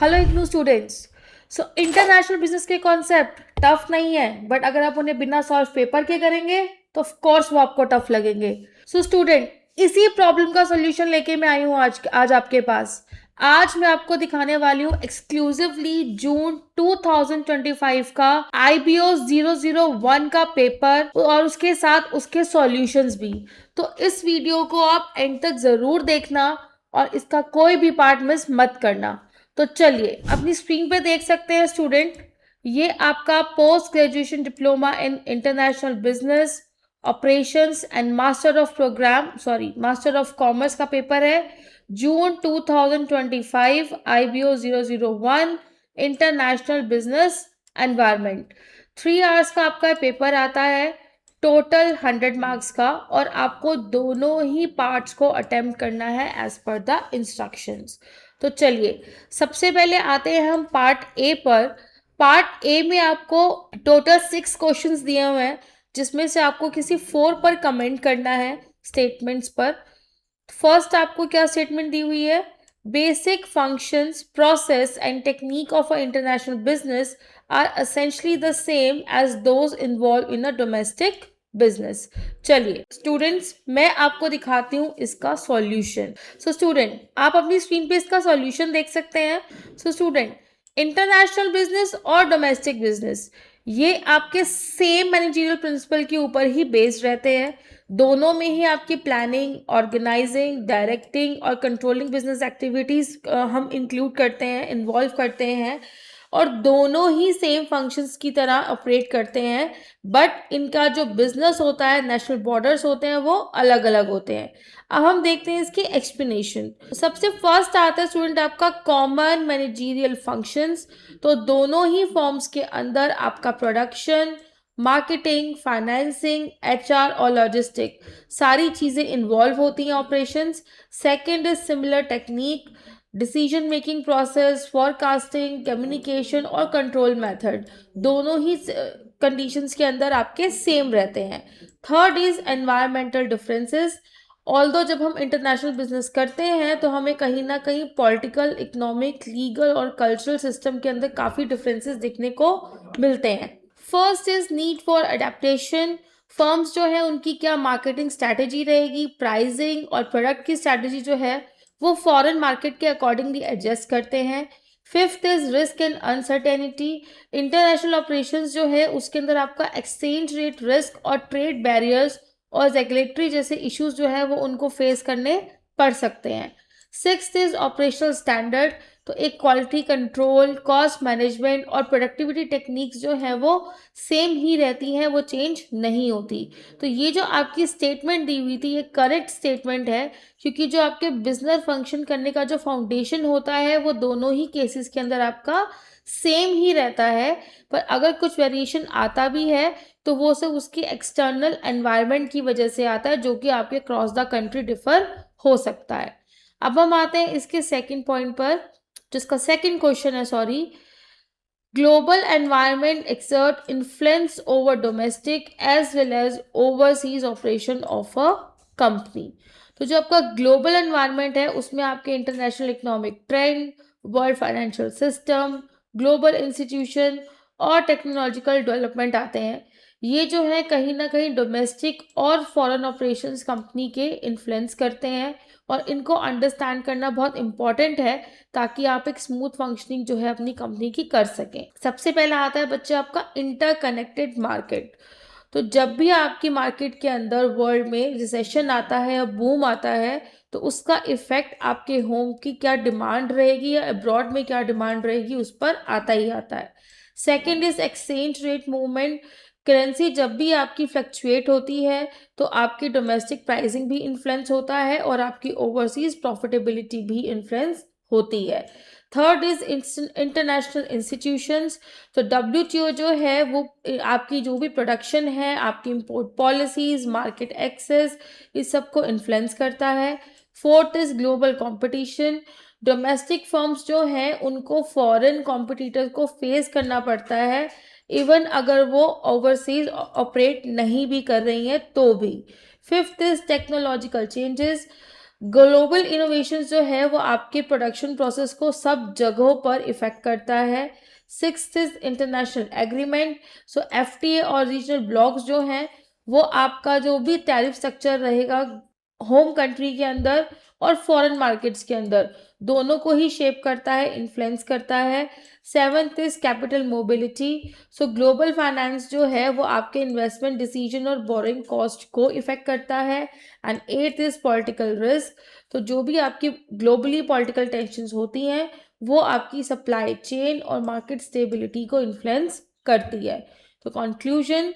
Hello IGNOU students. So international business के concept tough नहीं है, बट अगर आप उन्हें बिना सॉल्व पेपर के करेंगे तो ऑफ कोर्स वो आपको टफ लगेंगे। सो स्टूडेंट, इसी प्रॉब्लम का सोल्यूशन लेके मैं आई हूँ आज आपके पास। आज मैं आपको दिखाने वाली हूँ एक्सक्लूसिवली जून 2025 का IBO 001 का पेपर और उसके साथ उसके सॉल्यूशंस भी। तो इस वीडियो को आप एंड तक जरूर देखना और इसका कोई भी पार्ट मिस मत करना। तो चलिए, अपनी स्क्रीन पे देख सकते हैं स्टूडेंट, ये आपका post graduation diploma in international business operations and master of commerce का पेपर है। जून 2025 IBO 001 international business environment. 3 hours का आपका पेपर आता है, टोटल 100 मार्क्स का, और आपको दोनों ही पार्ट्स को अटेम्प्ट करना है एज पर द इंस्ट्रक्शंस। तो चलिए, सबसे पहले आते हैं हम पार्ट ए पर। पार्ट ए में आपको टोटल 6 क्वेश्चंस दिए हुए हैं, जिसमें से आपको किसी 4 पर कमेंट करना है स्टेटमेंट्स पर। फर्स्ट आपको क्या स्टेटमेंट दी हुई है? Basic functions, process and technique of a international business are essentially the same as those involve in a domestic business. चलिए स्टूडेंट्स, मैं आपको दिखाती हूँ इसका सॉल्यूशन। सो स्टूडेंट, आप अपनी स्क्रीन पे इसका सॉल्यूशन देख सकते हैं। सो स्टूडेंट, इंटरनेशनल बिजनेस और डोमेस्टिक बिजनेस ये आपके सेम मैनेजरियल प्रिंसिपल के ऊपर ही बेस्ड रहते हैं। दोनों में ही आपकी प्लानिंग, ऑर्गेनाइजिंग, डायरेक्टिंग और कंट्रोलिंग बिजनेस एक्टिविटीज हम इंक्लूड करते हैं, इन्वॉल्व करते हैं, और दोनों ही सेम फंक्शंस की तरह ऑपरेट करते हैं। बट इनका जो बिजनेस होता है, नेशनल बॉर्डर्स होते हैं, वो अलग अलग होते हैं। अब हम देखते हैं इसकी एक्सप्लेनेशन। सबसे फर्स्ट आता है स्टूडेंट आपका कॉमन मैनेजरियल फंक्शंस। तो दोनों ही फॉर्म्स के अंदर आपका प्रोडक्शन, मार्केटिंग, फाइनेंसिंग, HR और लॉजिस्टिक सारी चीज़ें इन्वॉल्व होती हैं operations. Second is similar technique, decision making process, forecasting, communication और कंट्रोल मेथड दोनों ही कंडीशंस के अंदर आपके सेम रहते हैं। Third is environmental differences. Although जब हम इंटरनेशनल बिजनेस करते हैं तो हमें कहीं ना कहीं पॉलिटिकल, इकोनॉमिक, लीगल और कल्चरल सिस्टम के अंदर काफ़ी डिफरेंसेस दिखने को मिलते हैं। First is need for adaptation. Firms जो है उनकी क्या मार्केटिंग स्ट्रैटेजी रहेगी, प्राइसिंग और प्रोडक्ट की स्ट्रैटेजी जो है वो फॉरेन मार्केट के अकॉर्डिंगली एडजस्ट करते हैं। Fifth is risk and uncertainty. International operations जो है उसके अंदर आपका एक्सचेंज रेट रिस्क और ट्रेड बैरियर्स और रेगुलेटरी जैसे इश्यूज जो है वो उनको फेस करने पड़ सकते हैं। Sixth is operational standard. तो एक क्वालिटी कंट्रोल, कॉस्ट मैनेजमेंट और प्रोडक्टिविटी टेक्निक्स जो है वो सेम ही रहती हैं, वो चेंज नहीं होती। तो ये जो आपकी स्टेटमेंट दी हुई थी ये करेक्ट स्टेटमेंट है, क्योंकि जो आपके बिजनेस फंक्शन करने का जो फाउंडेशन होता है वो दोनों ही केसेस के अंदर आपका सेम ही रहता है। पर अगर कुछ वेरिएशन आता भी है तो वो सब उसकी एक्सटर्नल एनवायरनमेंट की वजह से आता है, जो कि आपके क्रॉस द कंट्री डिफर हो सकता है। अब हम आते हैं इसके सेकंड पॉइंट पर, जिसका सेकंड क्वेश्चन है, sorry, global environment exert influence over domestic as well as overseas operation of a company. तो जो आपका ग्लोबल एनवायरनमेंट है उसमें आपके international economic trend, world financial system, global institution और टेक्नोलॉजिकल डेवलपमेंट आते हैं। ये जो है कहीं ना कहीं डोमेस्टिक और फॉरेन ऑपरेशंस कंपनी के इन्फ्लुएंस करते हैं, और इनको अंडरस्टैंड करना बहुत इंपॉर्टेंट है ताकि आप एक स्मूथ फंक्शनिंग जो है अपनी कंपनी की कर सकें। सबसे पहला आता है बच्चे आपका इंटरकनेक्टेड मार्केट। तो जब भी आपकी मार्केट के अंदर वर्ल्ड में रिसेशन आता है या बूम आता है तो उसका इफेक्ट आपके होम की क्या डिमांड रहेगी या अब्रॉड में क्या डिमांड रहेगी उस पर आता ही आता है। Second is exchange rate movement. Currency जब भी आपकी फ्लक्चुएट होती है तो आपकी डोमेस्टिक प्राइसिंग भी इन्फ्लुएंस होता है और आपकी ओवरसीज प्रॉफिटेबिलिटी भी इन्फ्लुएंस होती है। Third is international institutions. तो WTO जो है वो आपकी जो भी प्रोडक्शन है, आपकी इंपोर्ट पॉलिसीज, मार्केट एक्सेस, इस सब को इन्फ्लुएंस करता है। Fourth is global competition. Domestic firms जो हैं उनको फॉरेन कॉम्पिटिटर्स को फेस करना पड़ता है, इवन अगर वो ओवरसीज ऑपरेट नहीं भी कर रही हैं तो भी। Fifth is technological changes. Global innovation जो है वो आपके प्रोडक्शन प्रोसेस को सब जगहों पर इफेक्ट करता है। Sixth is international agreement. So FTA और रीजनल ब्लॉक्स जो हैं वो आपका जो भी टैरिफ स्ट्रक्चर रहेगा होम कंट्री के अंदर और फॉरेन मार्केट्स के अंदर, दोनों को ही शेप करता है, इन्फ्लुएंस करता है। Seventh is capital mobility. So global finance जो है वो आपके इन्वेस्टमेंट डिसीजन और बोरिंग कॉस्ट को इफेक्ट करता है। And eight is political risk. तो जो भी आपकी ग्लोबली पॉलिटिकल टेंशंस होती हैं वो आपकी सप्लाई चेन और मार्केट स्टेबिलिटी को इन्फ्लुएंस करती है। तो कंक्लूजन,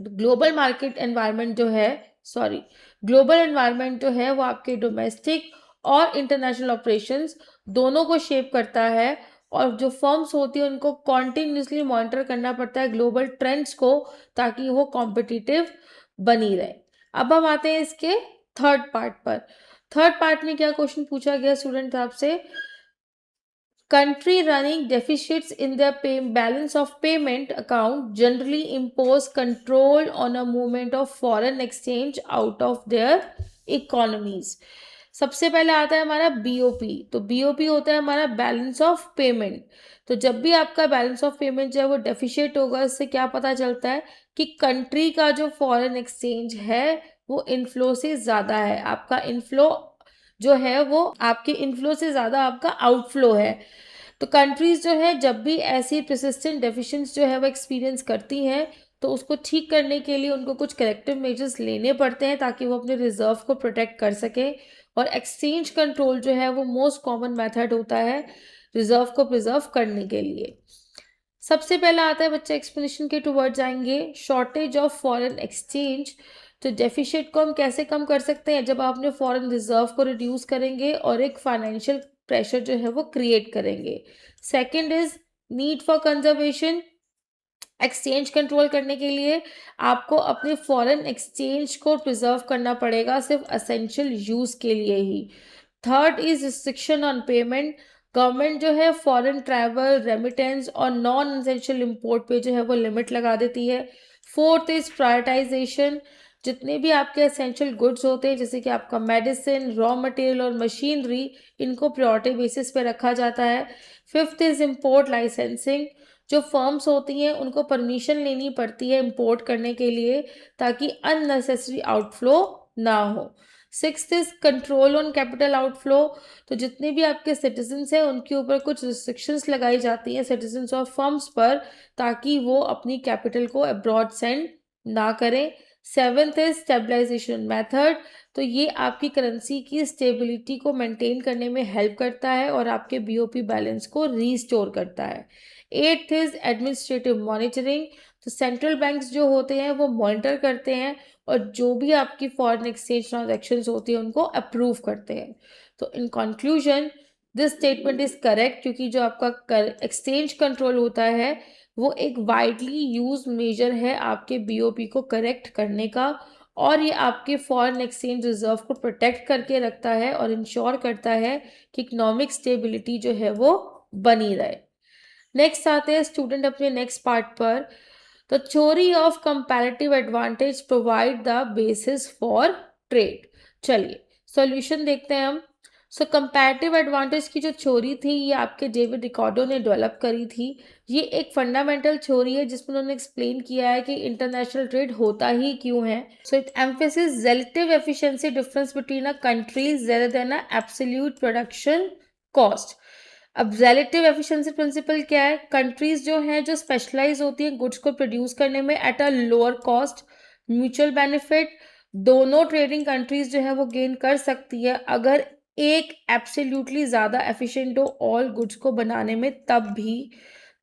ग्लोबल मार्केट एनवायरनमेंट जो है, सॉरी, ग्लोबल एनवायरनमेंट जो है वो आपके डोमेस्टिक और इंटरनेशनल ऑपरेशंस दोनों को शेप करता है। और जो फर्म्स होती है उनको कॉन्टिन्यूसली मॉनिटर करना पड़ता है ग्लोबल ट्रेंड्स को, ताकि वो कॉम्पिटिटिव बनी रहे। अब हम आते हैं इसके थर्ड पार्ट पर। थर्ड पार्ट में क्या क्वेश्चन पूछा गया स्टूडेंट आपसे? Country running deficits in their balance of payment account generally impose control on a movement of foreign exchange out of their economies. सबसे पहले आता है हमारा बीओपी। तो बीओपी होता है हमारा बैलेंस ऑफ पेमेंट। तो जब भी आपका बैलेंस ऑफ पेमेंट जो है वो डेफिशिएट होगा, इससे क्या पता चलता है कि कंट्री का जो फॉरेन एक्सचेंज है वो इनफ्लो से ज़्यादा है। आपका इनफ्लो जो है वो आपके इनफ्लो से ज़्यादा आपका आउटफ्लो है। तो कंट्रीज जो है जब भी ऐसी परसिस्टेंट डेफिशिएंसी जो है वो एक्सपीरियंस करती हैं, तो उसको ठीक करने के लिए उनको कुछ करेक्टिव मेजर्स लेने पड़ते हैं ताकि वो अपने रिजर्व को प्रोटेक्ट कर सके। और एक्सचेंज कंट्रोल जो है वो मोस्ट कॉमन मेथड होता है रिजर्व को प्रिजर्व करने के लिए। सबसे पहला आता है बच्चा एक्सप्लेनेशन के टूवर्ड जाएंगे, शॉर्टेज ऑफ फॉरेन एक्सचेंज। तो डेफिशिएट को हम कैसे कम कर सकते हैं? जब आप अपने फॉरेन रिजर्व को रिड्यूस करेंगे और एक फाइनेंशियल प्रेशर जो है वो क्रिएट करेंगे। Second is need for conservation. Exchange control करने के लिए आपको अपने फॉरेन एक्सचेंज को प्रिजर्व करना पड़ेगा सिर्फ असेंशियल यूज के लिए ही। Third is restriction on payment. Government जो है फॉरेन ट्रैवल, रेमिटेंस और नॉन एसेंशियल इंपोर्ट पे जो है वो लिमिट लगा देती है। Fourth is prioritization. जितने भी आपके एसेंशियल गुड्स होते हैं जैसे कि आपका मेडिसिन, रॉ मटेरियल और मशीनरी, इनको प्रायोरिटी बेसिस पे रखा जाता है। Fifth is import licensing. जो फर्म्स होती हैं उनको परमिशन लेनी पड़ती है इंपोर्ट करने के लिए ताकि अननेसेसरी आउटफ्लो ना हो। Sixth is control on capital outflow. तो जितने भी आपके सिटीजन्स हैं उनके ऊपर कुछ रिस्ट्रिक्शंस लगाई जाती हैं सिटीजन्स ऑफ फर्म्स पर, ताकि वो अपनी कैपिटल को अब्रॉड सेंड ना करें। Seventh is stabilisation method. तो ये आपकी करेंसी की स्टेबिलिटी को मेंटेन करने में हेल्प करता है और आपके बीओपी बैलेंस को रीस्टोर करता है। Eighth is administrative monitoring. तो सेंट्रल बैंक्स जो होते हैं वो मॉनिटर करते हैं और जो भी आपकी फॉरेन एक्सचेंज ट्रांजैक्शंस होती है उनको अप्रूव करते हैं। तो in conclusion this statement is correct, क्योंकि जो आपका एक्सचेंज कंट्रोल होता है वो एक वाइडली यूज मेजर है आपके बीओपी को करेक्ट करने का, और ये आपके फॉरेन एक्सचेंज रिजर्व को प्रोटेक्ट करके रखता है और इंश्योर करता है कि इकोनॉमिक स्टेबिलिटी जो है वो बनी रहे। नेक्स्ट आते हैं स्टूडेंट अपने नेक्स्ट पार्ट पर। तो theory of comparative advantage provide the basis for trade. चलिए सॉल्यूशन देखते हैं हम। सो कंपैरेटिव एडवांटेज की जो थ्योरी थी ये आपके डेविड रिकार्डो ने डेवलप करी थी। ये एक फंडामेंटल थ्योरी है जिसमें उन्होंने एक्सप्लेन किया है कि इंटरनेशनल ट्रेड होता ही क्यों है। So it emphasis relative efficiency difference between a countries rather than a absolute production cost. अब रिलेटिव एफिशिएंसी प्रिंसिपल क्या है? कंट्रीज जो हैं जो स्पेशलाइज होती हैं गुड्स को प्रोड्यूस करने में at a lower cost, mutual benefit दोनों ट्रेडिंग कंट्रीज जो है वो गेन कर सकती है अगर एक एब्सोल्युटली ज़्यादा एफिशिएंट हो ऑल गुड्स को बनाने में, तब भी।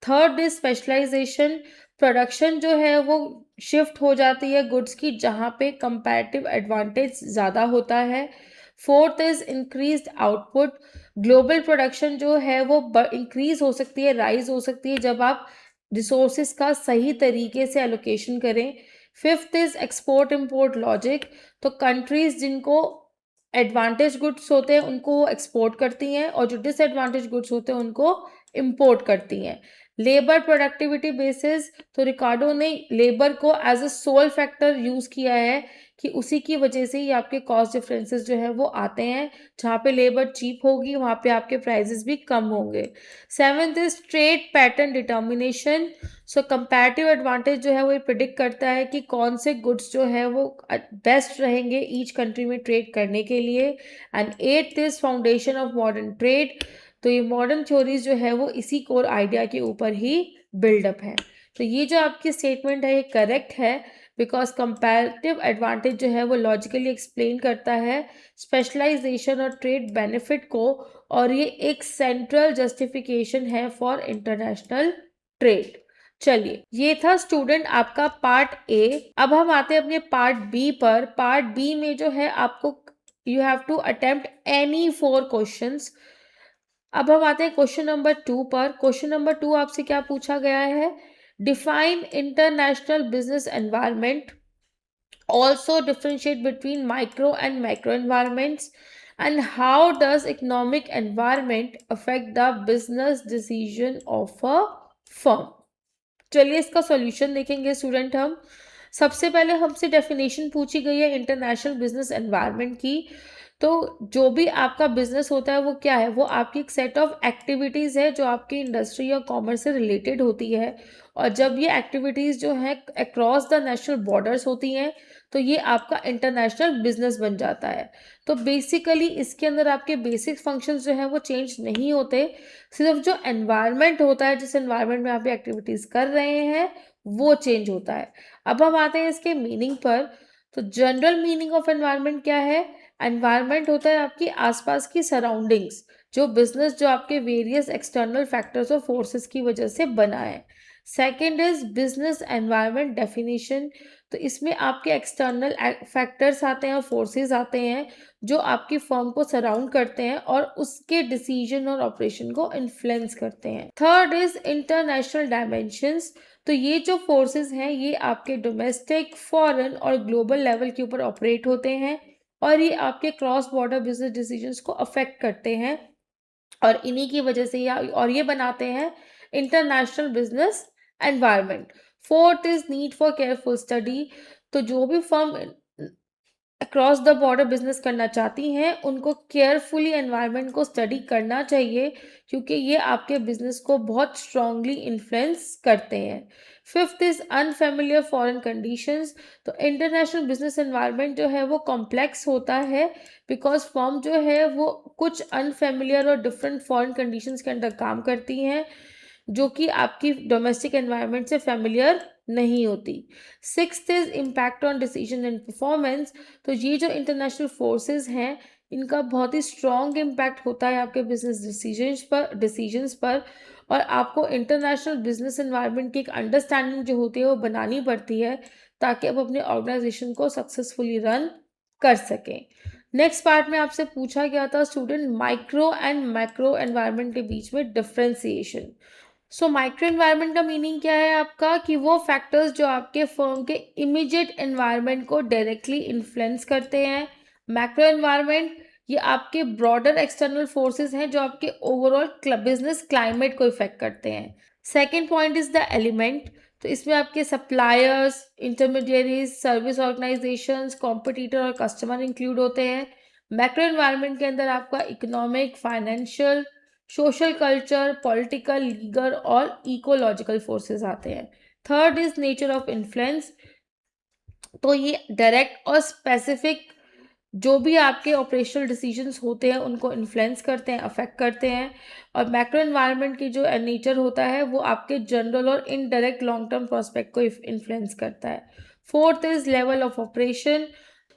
Third is specialisation. प्रोडक्शन जो है वो शिफ्ट हो जाती है गुड्स की जहाँ पे कंपैरेटिव एडवांटेज ज़्यादा होता है। Fourth is increased output. Global production जो है वो इंक्रीज हो सकती है, राइज हो सकती है जब आप रिसोर्सेज का सही तरीके से एलोकेशन करें। Fifth is export import logic. तो कंट्रीज जिनको एडवांटेज गुड्स होते हैं उनको एक्सपोर्ट करती हैं और जो डिसएडवांटेज गुड्स होते हैं उनको इंपोर्ट करती हैं। Labour productivity basis. तो रिकार्डो ने लेबर को as a sole factor use किया है कि उसी की वजह से ही आपके कॉस्ट डिफरेंसेस जो है वो आते हैं। जहाँ पे लेबर चीप होगी वहाँ पे आपके प्राइजेस भी कम होंगे। Seventh is trade pattern determination. So comparative advantage जो है वो ये प्रिडिक्ट करता है कि कौन से गुड्स जो है वो बेस्ट रहेंगे ईच कंट्री में ट्रेड करने के लिए। And eighth is foundation of modern trade. तो ये मॉडर्न थ्योरीज जो है वो इसी कोर आइडिया के ऊपर ही बिल्डअप है। तो ये जो आपकी स्टेटमेंट है ये करेक्ट है, बिकॉज कंपैरेटिव एडवांटेज जो है वो लॉजिकली एक्सप्लेन करता है स्पेशलाइजेशन और ट्रेड बेनिफिट को, और ये एक सेंट्रल जस्टिफिकेशन है फॉर इंटरनेशनल ट्रेड। चलिए, ये था स्टूडेंट आपका पार्ट ए। अब हम आते हैं अपने पार्ट बी पर। पार्ट बी में जो है आपको you have to attempt any 4 questions. अब हम आते हैं क्वेश्चन नंबर 2 पर। क्वेश्चन नंबर 2 आपसे क्या पूछा गया है? Define international business environment, also differentiate between micro and macro environments, and how does economic environment affect the business decision of a firm। चलिए इसका सॉल्यूशन देखेंगे स्टूडेंट। हम सबसे पहले हमसे डेफिनेशन पूछी गई है इंटरनेशनल बिजनेस एनवायरनमेंट की। तो जो भी आपका बिजनेस होता है वो क्या है? वो आपकी एक सेट ऑफ एक्टिविटीज़ है जो आपकी इंडस्ट्री या कॉमर्स से रिलेटेड होती है। और जब ये एक्टिविटीज़ जो है अक्रॉस द नेशनल बॉर्डर्स होती हैं तो ये आपका इंटरनेशनल बिजनेस बन जाता है। तो बेसिकली इसके अंदर आपके बेसिक फंक्शंस जो हैं वो चेंज नहीं होते, सिर्फ जो एनवायरनमेंट होता है, जिस एनवायरनमेंट में आप एक्टिविटीज़ कर रहे हैं वो चेंज होता है। अब हम आते हैं इसके मीनिंग पर। तो जनरल मीनिंग ऑफ एनवायरनमेंट क्या है? एनवायरनमेंट होता है आपकी आसपास की सराउंडिंग्स, जो बिजनेस जो आपके वेरियस एक्सटर्नल फैक्टर्स और फोर्सेस की वजह से बना है। Second is business environment definition. तो इसमें आपके एक्सटर्नल फैक्टर्स आते हैं और फोर्सेस आते हैं जो आपकी फर्म को सराउंड करते हैं और उसके डिसीजन और ऑपरेशन को इन्फ्लुएंस करते हैं। Third is international dimensions. तो ये जो फोर्सेस हैं ये आपके डोमेस्टिक, फॉरेन और ग्लोबल लेवल के ऊपर ऑपरेट होते हैं और ये आपके क्रॉस बॉर्डर बिजनेस डिसीजंस को अफेक्ट करते हैं और इन्हीं की वजह से ये बनाते हैं international business environment. Fourth is need for careful study. तो जो भी firm across the border business करना चाहती हैं उनको केयरफुली एनवायरनमेंट को स्टडी करना चाहिए, क्योंकि ये आपके बिजनेस को बहुत स्ट्रांगली इन्फ्लुएंस करते हैं। Fifth is unfamiliar foreign conditions. तो इंटरनेशनल बिजनेस एनवायरनमेंट जो है वो कॉम्प्लेक्स होता है, बिकॉज फर्म जो है वो कुछ अनफेमिलियर और डिफरेंट फॉरेन कंडीशंस के अंदर काम करती हैं जो कि आपकी डोमेस्टिक एनवायरनमेंट से फेमिलियर नहीं होती। Sixth is impact on decision and performance. तो ये जो इंटरनेशनल फोर्सेस हैं इनका बहुत ही स्ट्रॉन्ग इम्पैक्ट होता है आपके बिजनेस डिसीजंस पर और आपको इंटरनेशनल बिजनेस एनवायरनमेंट की एक अंडरस्टैंडिंग जो होती है वो बनानी पड़ती है ताकि आप अपने ऑर्गेनाइजेशन को सक्सेसफुली रन कर सकें। नेक्स्ट पार्ट में आपसे पूछा गया था student micro and macro environment के बीच में डिफ्रेंसिएशन। सो माइक्रो एनवायरनमेंट का मीनिंग क्या है आपका? कि वो फैक्टर्स जो आपके फर्म के इमीडिएट एनवायरनमेंट को डायरेक्टली इन्फ्लुएंस करते हैं। मैक्रो एनवायरनमेंट ये आपके ब्रॉडर एक्सटर्नल फोर्सेस हैं जो आपके ओवरऑल बिजनेस क्लाइमेट को इफेक्ट करते हैं। Second point is the element. तो इसमें आपके suppliers, intermediaries, service organisations, competitor और कस्टमर इंक्लूड होते हैं। मैक्रो एनवायरनमेंट के अंदर आपका economic, financial, social, culture, political, legal और इकोलॉजिकल फोर्सेस आते हैं। Third is nature of influence. तो ये डायरेक्ट और स्पेसिफिक जो भी आपके ऑपरेशनल डिसीजंस होते हैं उनको इन्फ्लुएंस करते हैं, अफेक्ट करते हैं। और मैक्रो एनवायरनमेंट की जो नेचर होता है वो आपके जनरल और इनडायरेक्ट लॉन्ग टर्म प्रोस्पेक्ट को इन्फ्लुएंस करता है। Fourth is level of operation.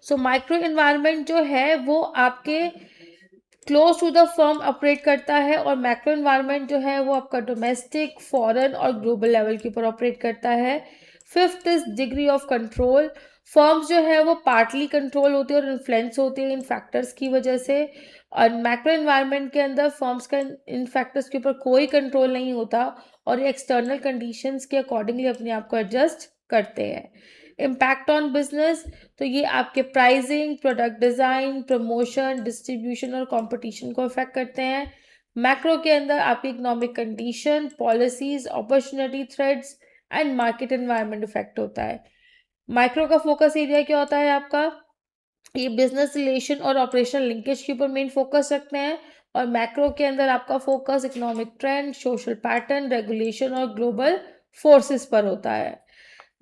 So micro environment जो है वो आपके close to the firm operate करता है और मैक्रो एनवायरनमेंट जो है वो आपका डोमेस्टिक, फॉरेन और ग्लोबल लेवल के ऊपर ऑपरेट करता है। Fifth is degree of control. Firms जो है वो पार्टली कंट्रोल होती है और इन्फ्लुएंस होती है इन फैक्टर्स की वजह से। और मैक्रो एनवायरनमेंट के अंदर फर्म्स का इन फैक्टर्स के ऊपर कोई कंट्रोल नहीं होता और ये एक्सटर्नल कंडीशंस के अकॉर्डिंगली अपने आप को एडजस्ट करते हैं। Impact on business. तो ये आपके pricing, product design, promotion, distribution और कंपटीशन को अफेक्ट करते हैं। मैक्रो के अंदर आपकी economic condition, policies, opportunity threads and market environment effect होता है। माइक्रो का फोकस एरिया क्या होता है आपका, ये बिजनेस रिलेशन और ऑपरेशनल लिंकेज के ऊपर मेन फोकस रखते हैं। और मैक्रो के अंदर आपका focus economic trend, social pattern, regulation और ग्लोबल फोर्सेस पर होता है।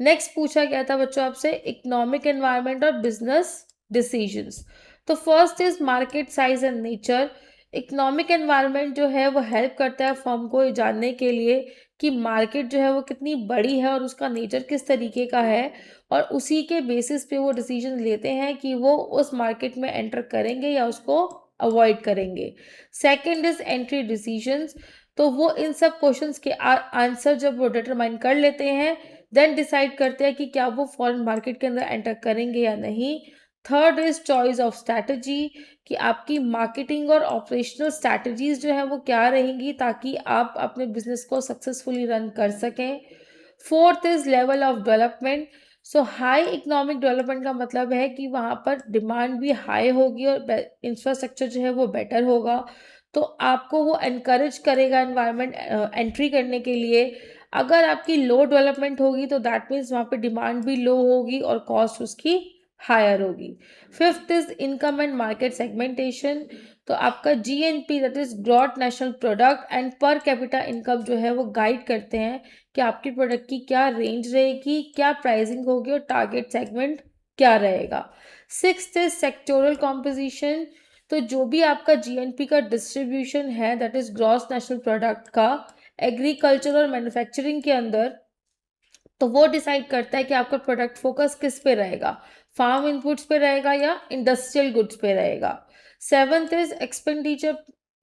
नेक्स्ट पूछा गया था बच्चों आपसे इकोनॉमिक एनवायरनमेंट और बिजनेस डिसीजंस। तो first is market size and nature. Economic environment जो है वो हेल्प करता है फर्म को ये जानने के लिए कि मार्केट जो है वो कितनी बड़ी है और उसका नेचर किस तरीके का है, और उसी के बेसिस पे वो डिसीजन लेते हैं कि वो उस मार्केट में एंटर करेंगे या उसको अवॉइड करेंगे। Second is entry decisions. तो वो इन सब क्वेश्चंस के आंसर जब वो डिटरमाइन कर लेते हैं, देन डिसाइड करते हैं कि क्या वो फॉरेन मार्केट के अंदर एंटर करेंगे या नहीं। Third is choice of strategy, कि आपकी मार्केटिंग और ऑपरेशनल स्ट्रैटेजीज जो है वो क्या रहेंगी ताकि आप अपने बिजनेस को सक्सेसफुली रन कर सकें। Fourth is level of development. So high economic development का मतलब है कि वहाँ पर डिमांड भी हाई होगी और इंफ्रास्ट्रक्चर जो है वो बेटर होगा, तो आपको वो एनकरेज करेगा एनवायरनमेंट एंट्री करने के लिए। अगर आपकी लो डेवलपमेंट होगी तो दैट मीन्स वहाँ पे डिमांड भी लो होगी और कॉस्ट उसकी हायर होगी। Fifth is income and market segmentation. तो आपका GNP that is gross national product and per capita income जो है वो गाइड करते हैं कि आपकी प्रोडक्ट की क्या रेंज रहेगी, क्या प्राइसिंग होगी और टारगेट सेगमेंट क्या रहेगा। Sixth is sectoral composition. तो जो भी आपका जीएनपी का डिस्ट्रीब्यूशन है that is gross national product का एग्रीकल्चर और मैन्युफैक्चरिंग के अंदर, तो वो डिसाइड करता है कि आपका प्रोडक्ट फोकस किस पे रहेगा, फार्म इनपुट्स पे रहेगा या इंडस्ट्रियल गुड्स पे रहेगा। Seventh is expenditure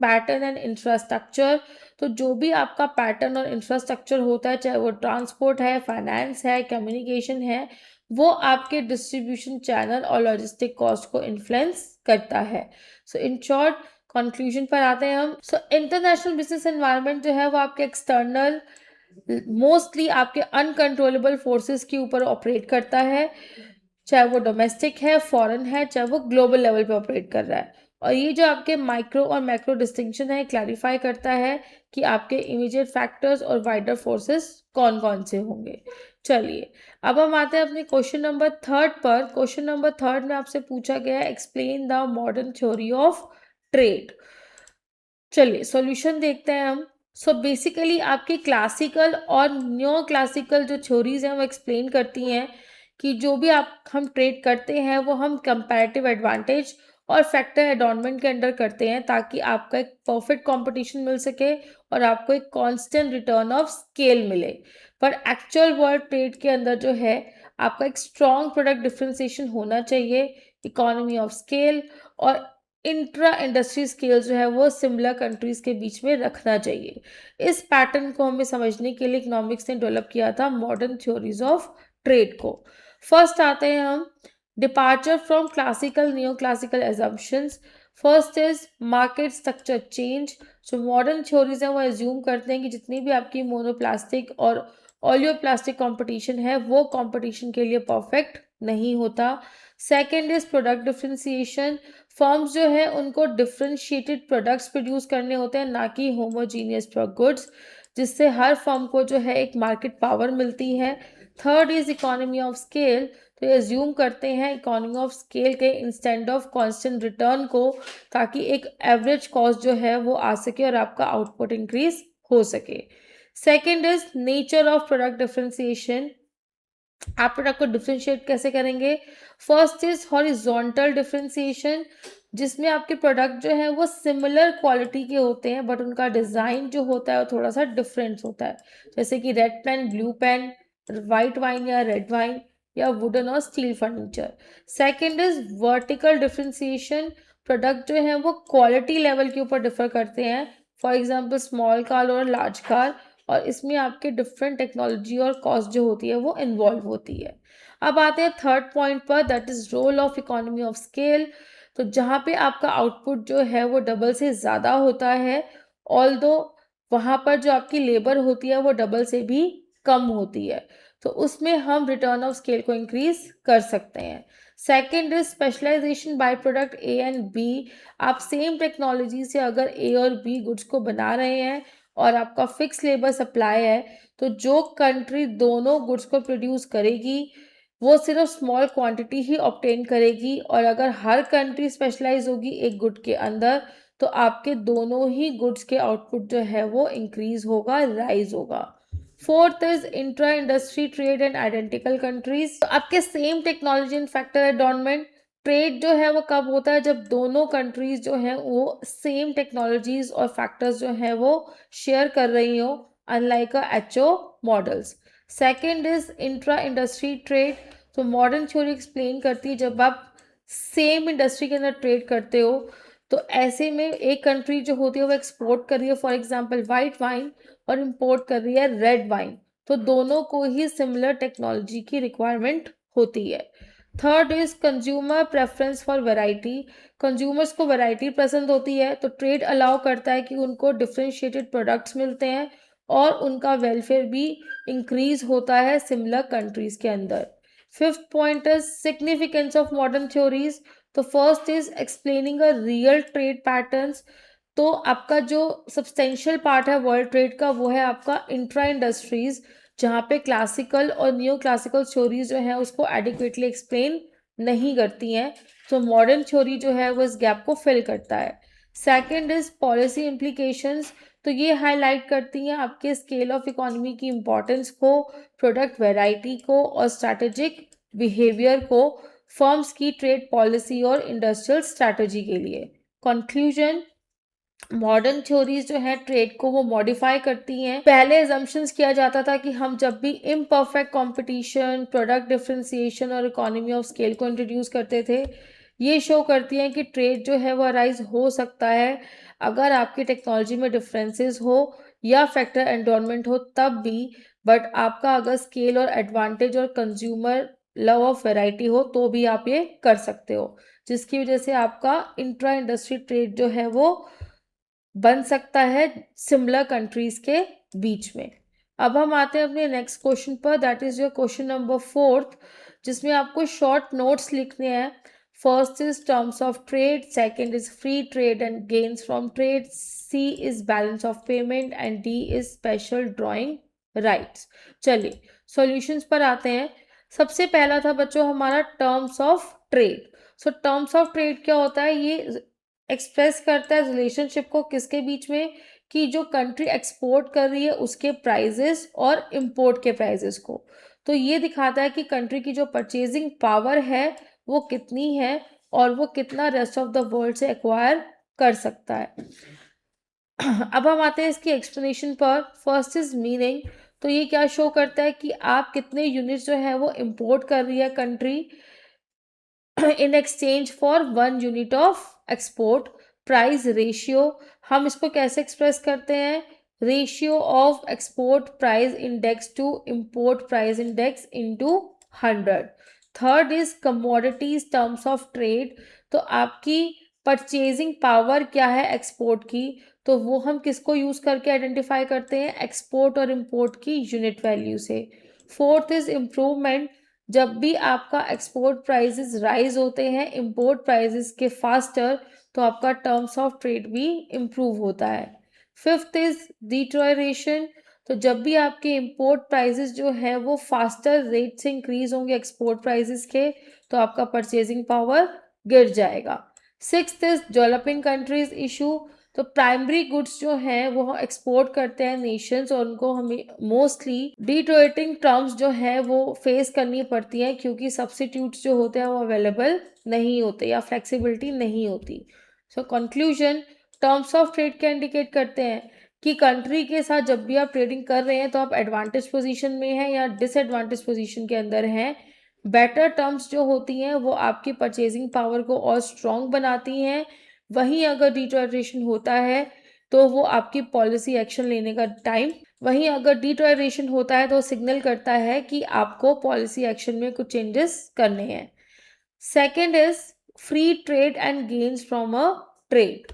pattern and infrastructure. तो जो भी आपका पैटर्न और इंफ्रास्ट्रक्चर होता है, चाहे वो ट्रांसपोर्ट है, फाइनेंस है, कम्युनिकेशन है, वो आपके डिस्ट्रीब्यूशन चैनल और लॉजिस्टिक कॉस्ट को इन्फ्लुएंस करता है। सो इन शॉर्ट कंक्लूजन पर आते हैं हम। सो इंटरनेशनल बिजनेस एनवायरनमेंट जो है वो आपके एक्सटर्नल मोस्टली आपके अनकंट्रोलेबल फोर्सेस के ऊपर ऑपरेट करता है, चाहे वो डोमेस्टिक है, फॉरेन है, चाहे वो ग्लोबल लेवल पे ऑपरेट कर रहा है। और ये जो आपके माइक्रो और मैक्रो डिस्टिंक्शन है क्लैरिफाई करता है कि आपके इमीडिएट फैक्टर्स और वाइडर फोर्सेस कौन कौन से होंगे। चलिए अब हम आते हैं अपने क्वेश्चन नंबर थर्ड पर। क्वेश्चन नंबर थर्ड में आपसे पूछा गया है explain the modern theory of trade. चलिए सॉल्यूशन देखते हैं हम। सो बेसिकली आपकी क्लासिकल और न्यो क्लासिकल जो थ्योरीज हैं वो एक्सप्लेन करती हैं कि जो भी हम ट्रेड करते हैं वो हम कंपैरेटिव एडवांटेज और फैक्टर एडॉनमेंट के अंडर करते हैं ताकि आपका एक परफेक्ट कंपटीशन मिल सके और आपको एक कांस्टेंट रिटर्न ऑफ स्केल मिले। पर एक्चुअल वर्ल्ड ट्रेड के अंदर जो है आपका एक स्ट्रॉन्ग प्रोडक्ट डिफ्रेंसिएशन होना चाहिए, इकोनॉमी ऑफ स्केल और इंट्रा इंडस्ट्री स्केल जो है वो सिमिलर कंट्रीज के बीच में रखना चाहिए। इस पैटर्न को हमें समझने के लिए इकोनॉमिक्स ने डेवलप किया था मॉडर्न थ्योरीज ऑफ ट्रेड को। फर्स्ट आते हैं हम departure from classical new classical assumptions. First is market structure change. जो मॉडर्न थ्योरीज हैं वो एज्यूम करते हैं कि जितनी भी आपकी मोनोप्लास्टिक और ऑलियोप्लास्टिक कंपटीशन है वो कंपटीशन के लिए परफेक्ट नहीं होता। Second is product differentiation. Firms जो है उनको डिफ्रेंशिएटेड प्रोडक्ट्स प्रोड्यूस करने होते हैं ना कि होमोजीनियस गुड्स, जिससे हर फर्म को जो है एक मार्केट पावर मिलती है। Third is economy of scale. तो ये एज्यूम करते हैं इकोनॉमी ऑफ स्केल के इंस्टेंट ऑफ कांस्टेंट रिटर्न को ताकि एक एवरेज कॉस्ट जो है वो आ सके और आपका आउटपुट इंक्रीज हो सके। Second is nature of product differentiation. आप प्रोडक्ट को डिफ्रेंशिएट कैसे करेंगे। फर्स्ट इज हॉरिजॉन्टल डिफ्रेंसिएशन, जिसमें आपके प्रोडक्ट जो है वो सिमिलर क्वालिटी के होते हैं बट उनका डिज़ाइन जो होता है वो थोड़ा सा डिफरेंट होता है, जैसे कि red pen, blue pen, white wine या रेड वाइन, या वुडन और steel furniture. Second is vertical differentiation. Product जो है वो क्वालिटी लेवल के ऊपर डिफर करते हैं, फॉर एग्जाम्पल स्मॉल कार और लार्ज कार, और इसमें आपके डिफरेंट टेक्नोलॉजी और कॉस्ट जो होती है वो इन्वॉल्व होती है। अब आते हैं थर्ड पॉइंट पर, that is role of economy of scale. तो जहाँ पे आपका आउटपुट जो है वो डबल से ज़्यादा होता है, ऑल्दो वहाँ पर जो आपकी लेबर होती है वो डबल से भी कम होती है, तो उसमें हम रिटर्न ऑफ स्केल को इंक्रीज कर सकते हैं। Second is specialisation by product A and B. आप सेम टेक्नोलॉजी से अगर ए और बी गुड्स को बना रहे हैं और आपका फिक्स लेबर सप्लाई है, तो जो कंट्री दोनों गुड्स को प्रोड्यूस करेगी वो सिर्फ स्मॉल क्वांटिटी ही ऑब्टेन करेगी, और अगर हर कंट्री स्पेशलाइज होगी एक गुड के अंदर, तो आपके दोनों ही गुड्स के आउटपुट जो है वो इंक्रीज होगा, राइज होगा। Fourth is intra industry trade and identical countries. आपके same technology and factor endowment trade जो है वो कब होता है, जब दोनों कंट्रीज जो हैं वो सेम टेक्नोलॉजीज और फैक्टर्स जो हैं वो शेयर कर रही हो, unlike HO models. Second is intra industry trade. तो मॉडर्न थ्योरी एक्सप्लेन करती है जब आप सेम इंडस्ट्री के अंदर ट्रेड करते हो, तो ऐसे में एक कंट्री जो होती है वो एक्सपोर्ट कर रही है फॉर एग्जांपल वाइट वाइन, और इंपोर्ट कर रही है रेड वाइन, तो दोनों को ही सिमिलर टेक्नोलॉजी की रिक्वायरमेंट होती है। Third is consumer preference for variety. Consumers को वैरायटी पसंद होती है, तो ट्रेड अलाउ करता है कि उनको डिफरेंशिएटेड प्रोडक्ट्स मिलते हैं और उनका वेलफेयर भी इंक्रीज होता है सिमिलर कंट्रीज के अंदर। Fifth point is significance of modern theories. तो first is explaining a real trade patterns. तो आपका जो सब्सटेंशियल पार्ट है वर्ल्ड ट्रेड का, वो है आपका इंट्रा इंडस्ट्रीज, जहाँ पे क्लासिकल और न्यू क्लासिकल थ्योरीज जो है उसको एडिक्वेटली एक्सप्लेन नहीं करती हैं, तो मॉडर्न थ्योरी जो है वो इस गैप को फिल करता है। Second is policy implications. तो ये हाईलाइट करती हैं आपके स्केल ऑफ इकोनॉमी की इंपॉर्टेंस को, प्रोडक्ट वैरायटी को और स्ट्रैटेजिक बिहेवियर को फर्म्स की ट्रेड पॉलिसी और इंडस्ट्रियल स्ट्रैटेजी के लिए। कंक्लूजन, मॉडर्न थ्योरीज जो है ट्रेड को वो मॉडिफाई करती हैं। पहले एजम्पशंस किया जाता था कि हम जब भी इम्परफेक्ट कंपटीशन, प्रोडक्ट डिफरेंशिएशन और इकोनॉमी ऑफ स्केल को इंट्रोड्यूस करते थे। ये शो करती हैं कि ट्रेड जो है वो अराइज हो सकता है अगर आपकी टेक्नोलॉजी में डिफरेंसेस हो या फैक्टर एनवायरनमेंट हो तब भी, बट आपका अगर स्केल और एडवांटेज और कंज्यूमर लव ऑफ वैरायटी हो तो भी आप ये कर सकते हो, जिसकी वजह से आपका इंट्रा इंडस्ट्री ट्रेड जो है वो बन सकता है सिमिलर कंट्रीज के बीच में। अब हम आते हैं अपने नेक्स्ट क्वेश्चन पर, that is your question number fourth, जिसमें आपको शॉर्ट नोट्स लिखने हैं। First is terms of trade, second is free trade and gains from trade, C is balance of payment and D is special drawing rights. चलिए solutions पर आते हैं। सबसे पहला था बच्चों हमारा terms of trade. So terms of trade क्या होता है, ये एक्सप्रेस करता है रिलेशनशिप को किसके बीच में, कि जो कंट्री एक्सपोर्ट कर रही है उसके प्राइजेस और इंपोर्ट के प्राइजेस को। तो ये दिखाता है कि कंट्री की जो परचेजिंग पावर है वो कितनी है और वो कितना रेस्ट ऑफ द वर्ल्ड से एक्वायर कर सकता है। अब हम आते हैं इसकी एक्सप्लेनेशन पर। First is meaning. तो ये क्या शो करता है कि आप कितने यूनिट्स जो है वो इंपोर्ट कर रही है country in exchange for 1 unit of export. Price ratio, हम इसको कैसे एक्सप्रेस करते हैं, ratio of export price index to import price index into 100। Third is commodities terms of trade. तो आपकी परचेजिंग पावर क्या है एक्सपोर्ट की, तो वो हम किसको यूज करके आइडेंटिफाई करते हैं, एक्सपोर्ट और इंपोर्ट की यूनिट वैल्यू से। Fourth is improvement. जब भी आपका एक्सपोर्ट प्राइसेस राइज होते हैं इंपोर्ट प्राइसेस के फास्टर, तो आपका टर्म्स ऑफ ट्रेड भी इम्प्रूव होता है। Fifth is deterioration. तो जब भी आपके इंपोर्ट प्राइसेस जो है वो फास्टर रेट से इंक्रीज होंगे एक्सपोर्ट प्राइसेस के, तो आपका परचेजिंग पावर गिर जाएगा। Sixth is developing countries issue. तो प्राइमरी गुड्स जो हैं वो एक्सपोर्ट करते हैं नेशंस, और उनको हमें मोस्टली डिटोरेटिंग टर्म्स जो है वो फेस करनी पड़ती हैं, क्योंकि सब्सिट्यूट्स जो होते हैं वो अवेलेबल नहीं होते या फ्लेक्सिबिलिटी नहीं होती। So conclusion, terms of trade क्या इंडिकेट करते हैं कि कंट्री के साथ जब भी आप ट्रेडिंग कर रहे हैं तो आप एडवांटेज पोजीशन में हैं या डिसएडवांटेज पोजीशन के अंदर हैं। बेटर टर्म्स जो होती हैं वो आपकी परचेजिंग पावर को और स्ट्रॉन्ग बनाती हैं। वहीं अगर डिटोरेशन होता है तो वो आपकी पॉलिसी एक्शन लेने का टाइम, वहीं अगर डिटोरेशन होता है तो सिग्नल करता है कि आपको पॉलिसी एक्शन में कुछ चेंजेस करने हैं। Second is free trade and gains from a trade.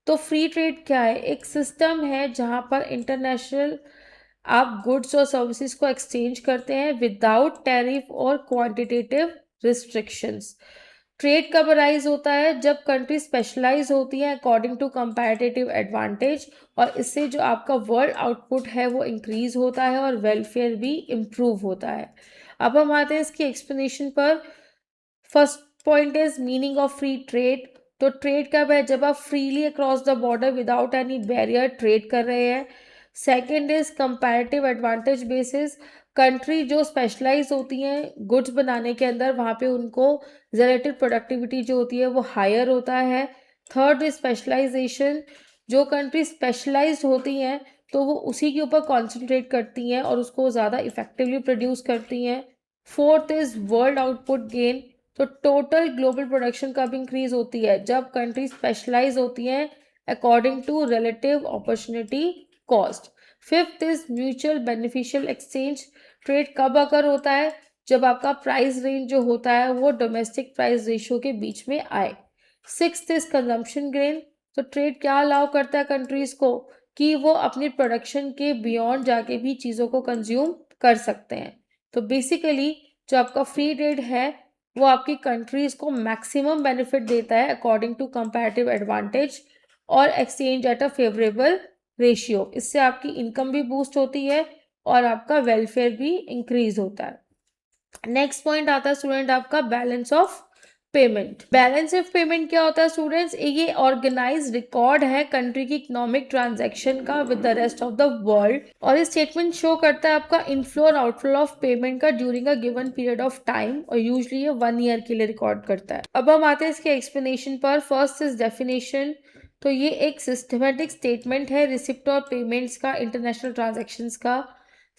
तो फ्री ट्रेड क्या है, एक सिस्टम है जहां पर इंटरनेशनल आप गुड्स और सर्विसेज को एक्सचेंज करते हैं विदाउट टैरिफ और क्वांटिटेटिव रिस्ट्रिक्शंस। ट्रेड कब अराइज होता है, जब कंट्री स्पेशलाइज होती है अकॉर्डिंग टू कंपैरेटिव एडवांटेज, और इससे जो आपका वर्ल्ड आउटपुट है वो इंक्रीज होता है और वेलफेयर भी इम्प्रूव होता है। अब हम आते हैं इसकी एक्सप्लेनेशन पर। First point is meaning of free trade. तो ट्रेड कब है? जब आप freely across the border without any barrier trade कर रहे हैं। Second is comparative advantage basis. Country जो स्पेशलाइज होती हैं गुड्स बनाने के अंदर, वहाँ पे उनको रिलेटिव प्रोडक्टिविटी जो होती है वो हायर होता है। Third is specialisation. जो कंट्री स्पेशलाइज्ड होती हैं तो वो उसी के ऊपर कॉन्सेंट्रेट करती हैं और उसको ज़्यादा इफेक्टिवली प्रोड्यूस करती हैं। Fourth is world output gain. तो टोटल ग्लोबल प्रोडक्शन कब इंक्रीज होती है? जब कंट्री स्पेशलाइज होती हैं according to relative opportunity cost. Fifth is mutual beneficial exchange. Trade कब अगर होता है? जब आपका प्राइस रेंज जो होता है वो डोमेस्टिक प्राइस रेशियो के बीच में आए। Sixth is consumption gain. तो ट्रेड क्या अलाउ करता है कंट्रीज को कि वो अपनी प्रोडक्शन के बियॉन्ड जाके भी चीज़ों को कंज्यूम कर सकते हैं। तो बेसिकली जो आपका फ्री ट्रेड है वो आपकी कंट्रीज को मैक्सिमम बेनिफिट देता है अकॉर्डिंग टू कंपैरेटिव एडवांटेज और exchange at a favourable ratio. इससे आपकी इनकम भी बूस्ट होती है और आपका वेलफेयर भी इंक्रीज होता है। नेक्स्ट पॉइंट आता है स्टूडेंट आपका balance of payment. Balance of payment क्या होता है स्टूडेंट्स? ये ऑर्गेनाइज रिकॉर्ड है कंट्री की इकोनॉमिक ट्रांजैक्शन का with the rest of the world, और ये स्टेटमेंट शो करता है आपका इनफ्लो और आउटफ्लो ऑफ पेमेंट का during a given period of time, और यूजुअली ये 1 ईयर के लिए रिकॉर्ड करता है। अब हम आते हैं इसके एक्सप्लेनेशन पर। First is definition. तो ये एक सिस्टमेटिक स्टेटमेंट है रिसिप्ट और पेमेंट्स का इंटरनेशनल ट्रांजेक्शन्स का।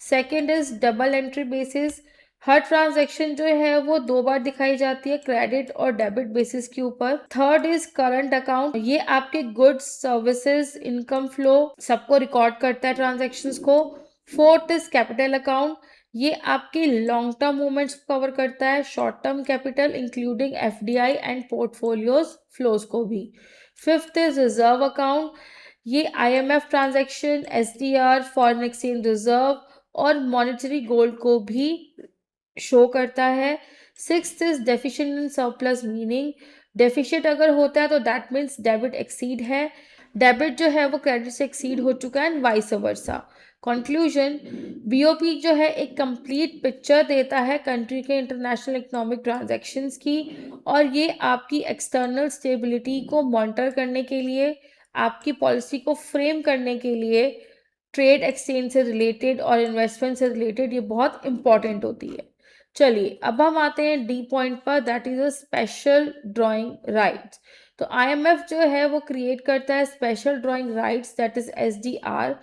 Second is double entry basis. Her transaction जो है वो 2 बार दिखाई जाती है क्रेडिट और डेबिट बेसिस के ऊपर। Third is current account. ये आपके गुड्स सर्विसेज इनकम फ्लो सबको रिकॉर्ड करता है ट्रांजैक्शंस को। Fourth is capital account. ये आपके लॉन्ग टर्म मूवमेंट्स को कवर करता है, short term capital including FDI and portfolios flows को भी। Fifth is reserve account. ये IMF transaction, SDR, foreign exchange reserve और मॉनेटरी गोल्ड को भी शो करता है। Sixth is deficient in surplus meaning. Deficient अगर होता है तो दैट मीन्स डेबिट एक्सीड है, डेबिट जो है वो क्रेडिट से एक्सीड हो चुका है and vice versa. Conclusion, BOP जो है एक कंप्लीट पिक्चर देता है कंट्री के इंटरनेशनल इकोनॉमिक ट्रांजैक्शंस की, और ये आपकी एक्सटर्नल स्टेबिलिटी को मॉनिटर करने के लिए, आपकी पॉलिसी को फ्रेम करने के लिए, ट्रेड एक्सचेंज से रिलेटेड और इन्वेस्टमेंट से रिलेटेड ये बहुत इंपॉर्टेंट होती है। चलिए अब हम आते हैं डी पॉइंट पर, that is a special drawing rights. तो आईएमएफ जो है वो क्रिएट करता है special drawing rights that is SDR,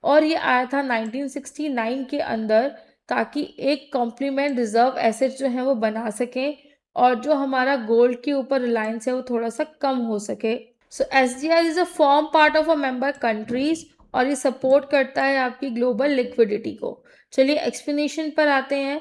और ये आया था 1969 के अंदर, ताकि एक कॉम्प्लीमेंट रिजर्व एसेट जो है वो बना सकें और जो हमारा गोल्ड के ऊपर रिलायंस है वो थोड़ा सा कम हो सके। So SDR is a form part of a member countries, और ये सपोर्ट करता है आपकी ग्लोबल लिक्विडिटी को। चलिए एक्सप्लेनेशन पर आते हैं।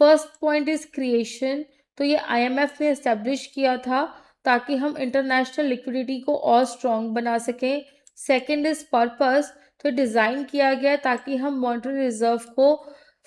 First point is creation. तो ये आईएमएफ ने एस्टेब्लिश किया था ताकि हम इंटरनेशनल लिक्विडिटी को और स्ट्रॉन्ग बना सकें। Second is purpose. तो डिज़ाइन किया गया ताकि हम मॉनेटरी रिजर्व को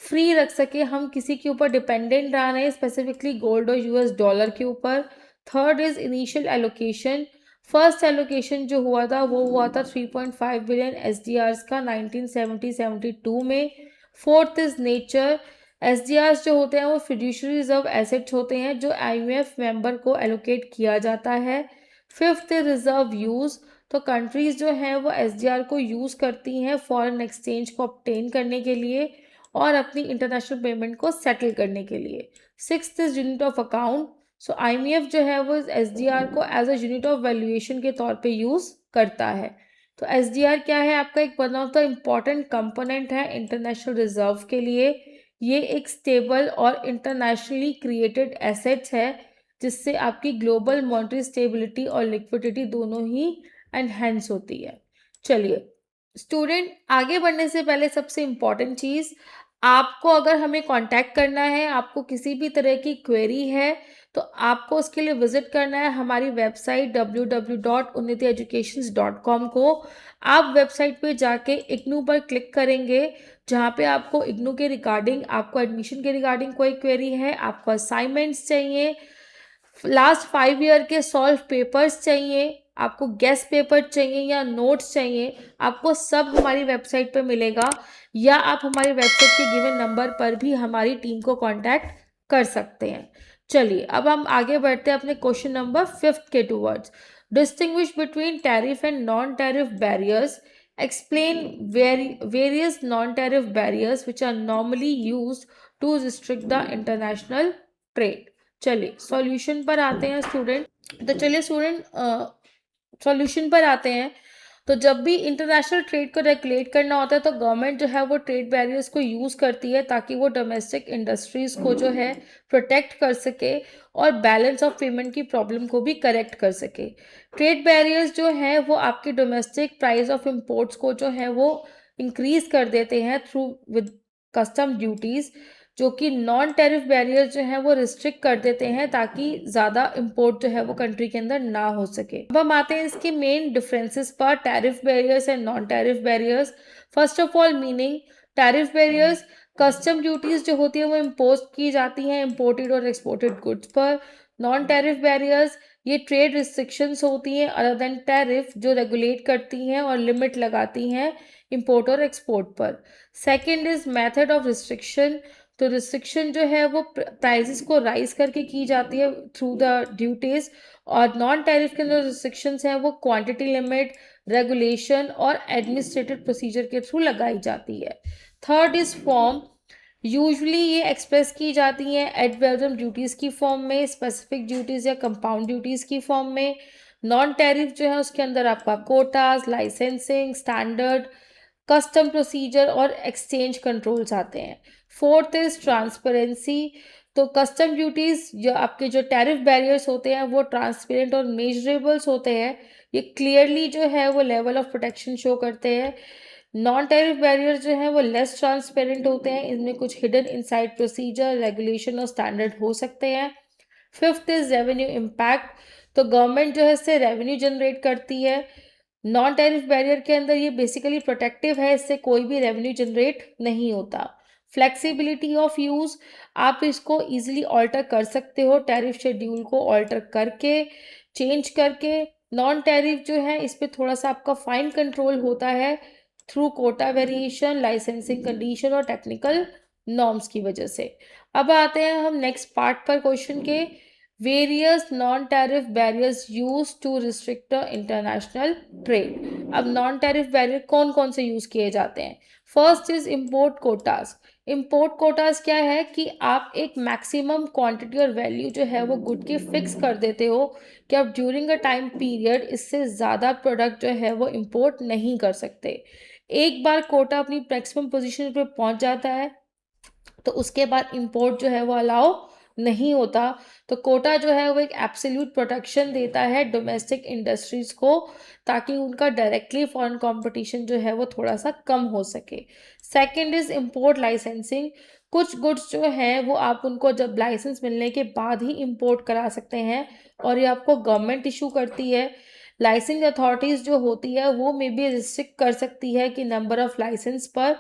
फ्री रख सके, हम किसी के ऊपर डिपेंडेंट ना रहे, स्पेसिफिकली गोल्ड और यूएस डॉलर के ऊपर। Third is initial allocation. First allocation जो हुआ था वो हुआ था 3.5 बिलियन एसडीआर्स का 1970-72 में। Fourth is nature. एसडीआर्स जो होते हैं वो फिड्यूशरी रिजर्व एसेट्स होते हैं जो आईएमएफ मेंबर को एलोकेट किया जाता है। Fifth is reserve use. तो कंट्रीज जो हैं वो एसडीआर को यूज़ करती हैं फॉरेन एक्सचेंज को ऑब्टेन करने के लिए और अपनी इंटरनेशनल पेमेंट को सेटल करने के लिए। Sixth is unit of account. So IMF जो है वो एसडीआर को as a unit of valuation के तौर पे यूज़ करता है। तो एसडीआर क्या है? आपका एक one of the important component है इंटरनेशनल रिजर्व के लिए। ये एक स्टेबल और इंटरनेशनली क्रिएटेड एसेट्स है जिससे आपकी ग्लोबल मॉनेटरी स्टेबिलिटी और लिक्विडिटी दोनों ही एनहेंस होती है। चलिए स्टूडेंट, आगे बढ़ने से पहले सबसे इम्पॉर्टेंट चीज़, आपको अगर हमें कांटेक्ट करना है, आपको किसी भी तरह की क्वेरी है, तो आपको उसके लिए विजिट करना है हमारी वेबसाइट www.unnitieducations.com को। आप वेबसाइट पे जाके इग्नू पर क्लिक करेंगे, जहाँ पे आपको इग्नू के रिगार्डिंग, आपको एडमिशन के रिगार्डिंग कोई क्वेरी है, आपको असाइनमेंट्स चाहिए, लास्ट 5 ईयर के सॉल्व पेपर्स चाहिए, आपको गेस्ट पेपर चाहिए या नोट्स चाहिए, आपको सब हमारी वेबसाइट पे मिलेगा, या आप हमारी वेबसाइट के गिवन नंबर पर भी हमारी टीम को कांटेक्ट कर सकते हैं। चलिए अब हम आगे बढ़ते हैं अपने क्वेश्चन नंबर 5 के towards. Distinguish between tariff and non tariff barriers, explain various non-tariff barriers which are normally used to restrict the international trade। चलिए सॉल्यूशन पर आते हैं स्टूडेंट। तो चलिए स्टूडेंट सॉल्यूशन पर आते हैं। तो जब भी इंटरनेशनल ट्रेड को रेगुलेट करना होता है तो गवर्नमेंट जो है वो ट्रेड बैरियर्स को यूज़ करती है ताकि वो डोमेस्टिक इंडस्ट्रीज़ को जो है प्रोटेक्ट कर सके और बैलेंस ऑफ पेमेंट की प्रॉब्लम को भी करेक्ट कर सके। ट्रेड बैरियर्स जो हैं वो आपके डोमेस्टिक प्राइस ऑफ इम्पोर्ट्स को जो है वो इंक्रीज कर देते हैं थ्रू विद कस्टम ड्यूटीज़, जो कि नॉन टैरिफ बैरियर जो है वो रिस्ट्रिक्ट कर देते हैं ताकि ज़्यादा इंपोर्ट जो है वो कंट्री के अंदर ना हो सके। अब हम आते हैं इसके मेन डिफरेंसेस पर, tariff barriers and non tariff barriers. First of all meaning, tariff barriers custom duties जो होती है वो इम्पोज की जाती हैं इम्पोर्टेड और एक्सपोर्टेड गुड्स पर। नॉन टैरिफ बैरियर्स ये ट्रेड रिस्ट्रिक्शंस होती हैं अदर देन टैरिफ जो रेगुलेट करती हैं और लिमिट लगाती हैं इंपोर्ट और एक्सपोर्ट पर। Second is method of restriction. तो रिस्ट्रिक्शन जो है वो प्राइसेस को राइज करके की जाती है थ्रू द ड्यूटीज, और नॉन टैरिफ के जो रिस्ट्रिक्शंस हैं वो क्वांटिटी लिमिट, रेगुलेशन और एडमिनिस्ट्रेटिव प्रोसीजर के थ्रू लगाई जाती है। Third is form. यूजुअली ये एक्सप्रेस की जाती हैं एड वैल्यूम ड्यूटीज़ की फॉर्म में, स्पेसिफिक ड्यूटीज़ या कंपाउंड ड्यूटीज़ की फॉर्म में। नॉन टैरिफ जो है उसके अंदर आपका quotas, licensing, standard, custom procedure और एक्सचेंज कंट्रोल्स आते हैं। Fourth is transparency. तो कस्टम ड्यूटीज़ जो आपके जो टैरिफ बैरियर्स होते हैं वो ट्रांसपेरेंट और मेजरेबल्स होते हैं, ये क्लियरली जो है वो लेवल ऑफ प्रोटेक्शन शो करते हैं। नॉन टैरिफ बैरियर जो हैं वो लेस ट्रांसपेरेंट होते हैं, इनमें कुछ हिडन इनसाइड प्रोसीजर, रेगुलेशन और स्टैंडर्ड हो सकते हैं। Fifth is revenue impact. तो गवर्नमेंट जो है इससे रेवेन्यू जनरेट करती है। नॉन टैरिफ बैरियर के अंदर ये बेसिकली प्रोटेक्टिव है, इससे कोई भी रेवेन्यू जनरेट नहीं होता। फ्लेक्सिबिलिटी ऑफ यूज़, आप इसको इजीली ऑल्टर कर सकते हो टैरिफ शेड्यूल को ऑल्टर करके, चेंज करके। नॉन टैरिफ जो है इस पर थोड़ा सा आपका फाइन कंट्रोल होता है through quota variation, licensing condition और टेक्निकल नॉर्म्स की वजह से। अब आते हैं हम नेक्स्ट पार्ट पर क्वेश्चन के। Various non tariff barriers use to restrict international trade. अब नॉन टैरिफ बैरियर कौन कौन से यूज किए जाते हैं? First is import quotas. Import quotas क्या है कि आप एक मैक्सिमम क्वांटिटी और वैल्यू जो है वो गुड की फिक्स कर देते हो कि आप ड्यूरिंग अ टाइम पीरियड इससे ज़्यादा प्रोडक्ट जो है वो इम्पोर्ट नहीं कर सकते। एक बार कोटा अपनी मैक्सिमम पोजीशन पे पहुंच जाता है तो उसके बाद इंपोर्ट जो है वो अलाउ नहीं होता। तो कोटा जो है वो एक एब्सोल्यूट प्रोटेक्शन देता है डोमेस्टिक इंडस्ट्रीज को ताकि उनका डायरेक्टली फॉरेन कंपटीशन जो है वो थोड़ा सा कम हो सके। Second is import licensing. कुछ गुड्स जो हैं वो आप उनको जब लाइसेंस मिलने के बाद ही इंपोर्ट करा सकते हैं और ये आपको गवर्नमेंट इशू करती है। लाइसेंसिंग अथॉरिटीज़ जो होती है वो मे बी रिस्ट्रिक्ट कर सकती है कि नंबर ऑफ लाइसेंस पर,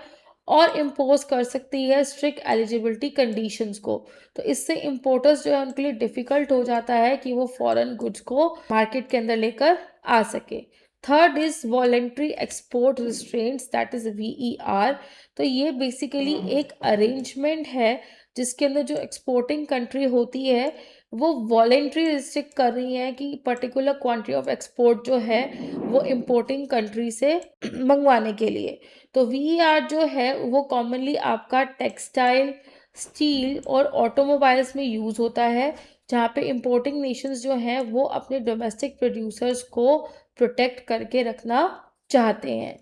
और इम्पोज कर सकती है स्ट्रिक्ट एलिजिबिलिटी कंडीशंस को। तो इससे इम्पोर्टर्स जो है उनके लिए डिफ़िकल्ट हो जाता है कि वो फॉरेन गुड्स को मार्केट के अंदर लेकर आ सके। Third is voluntary export restraints, that is VER। तो ये बेसिकली एक अरेंजमेंट है जिसके अंदर जो एक्सपोर्टिंग कंट्री होती है वो वॉलेंट्री रिस्ट्रिक्ट कर रही है कि पर्टिकुलर क्वांटिटी ऑफ एक्सपोर्ट जो है वो इम्पोर्टिंग कंट्री से मंगवाने के लिए। तो VER जो है वो कॉमनली आपका टेक्सटाइल, स्टील और ऑटोमोबाइल्स में यूज़ होता है, जहाँ पे इंपोर्टिंग नेशंस जो हैं वो अपने डोमेस्टिक प्रोड्यूसर्स को प्रोटेक्ट करके रखना चाहते हैं।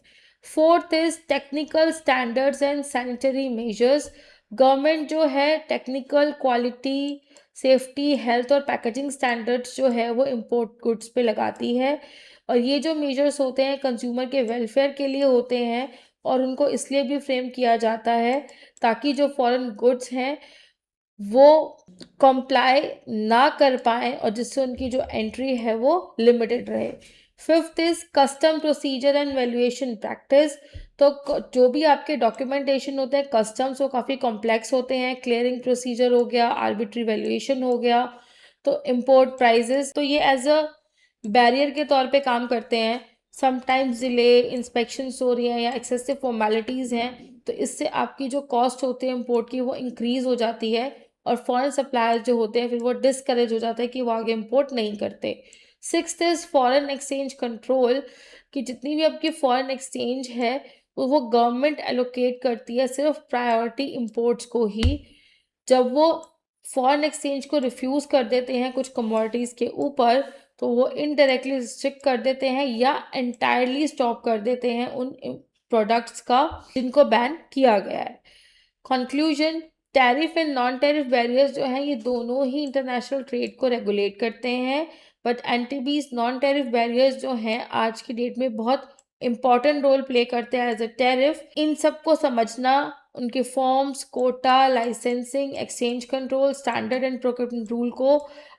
Fourth is technical standards and sanitary measures. Government जो है टेक्निकल क्वालिटी, सेफ्टी, हेल्थ और पैकेजिंग स्टैंडर्ड्स जो है वो इंपोर्ट गुड्स पे लगाती है, और ये जो मेजर्स होते हैं कंज्यूमर के वेलफेयर के लिए होते हैं, और उनको इसलिए भी फ्रेम किया जाता है ताकि जो फॉरेन गुड्स हैं वो कंप्लाई ना कर पाएँ और जिससे उनकी जो एंट्री है वो लिमिटेड रहे। Fifth is custom procedure and valuation practice. तो जो भी आपके डॉक्यूमेंटेशन होते हैं कस्टम्स वो काफ़ी कॉम्प्लेक्स होते हैं, क्लियरिंग प्रोसीजर हो गया, आर्बिट्री वैल्यूएशन हो गया, तो इम्पोर्ट प्राइजेस, तो ये एज अ बैरियर के तौर पे काम करते हैं। समटाइम्स डिले, इंस्पेक्शंस हो रही हैं या एक्सेसिव फॉर्मेलिटीज़ हैं, तो इससे आपकी जो कॉस्ट होती है इम्पोर्ट की वो इंक्रीज़ हो जाती है और फॉरेन सप्लायर्स जो होते हैं फिर वो डिस्करेज हो जाता है कि वो आगे इम्पोर्ट नहीं करते। Sixth is foreign exchange control, कि जितनी भी आपकी फॉरेन एक्सचेंज है वो गवर्नमेंट एलोकेट करती है सिर्फ प्रायोरिटी इम्पोर्ट्स को ही। जब वो फॉरेन एक्सचेंज को रिफ्यूज़ कर देते हैं कुछ कमोडिटीज़ के ऊपर, तो वो इनडायरेक्टली रिस्ट्रिक्ट कर देते हैं या एंटायरली स्टॉप कर देते हैं उन प्रोडक्ट्स का जिनको बैन किया गया है। Conclusion, tariff and non tariff barriers जो हैं ये दोनों ही इंटरनेशनल ट्रेड को रेगुलेट करते हैं, बट एनटीबीज नॉन टैरिफ बैरियर्स जो हैं आज की डेट में बहुत इंपॉर्टेंट रोल प्ले करते हैं एज अ टैरिफ। इन सबको समझना, उनके forms, quota, licensing, exchange control, standard and procurement rule को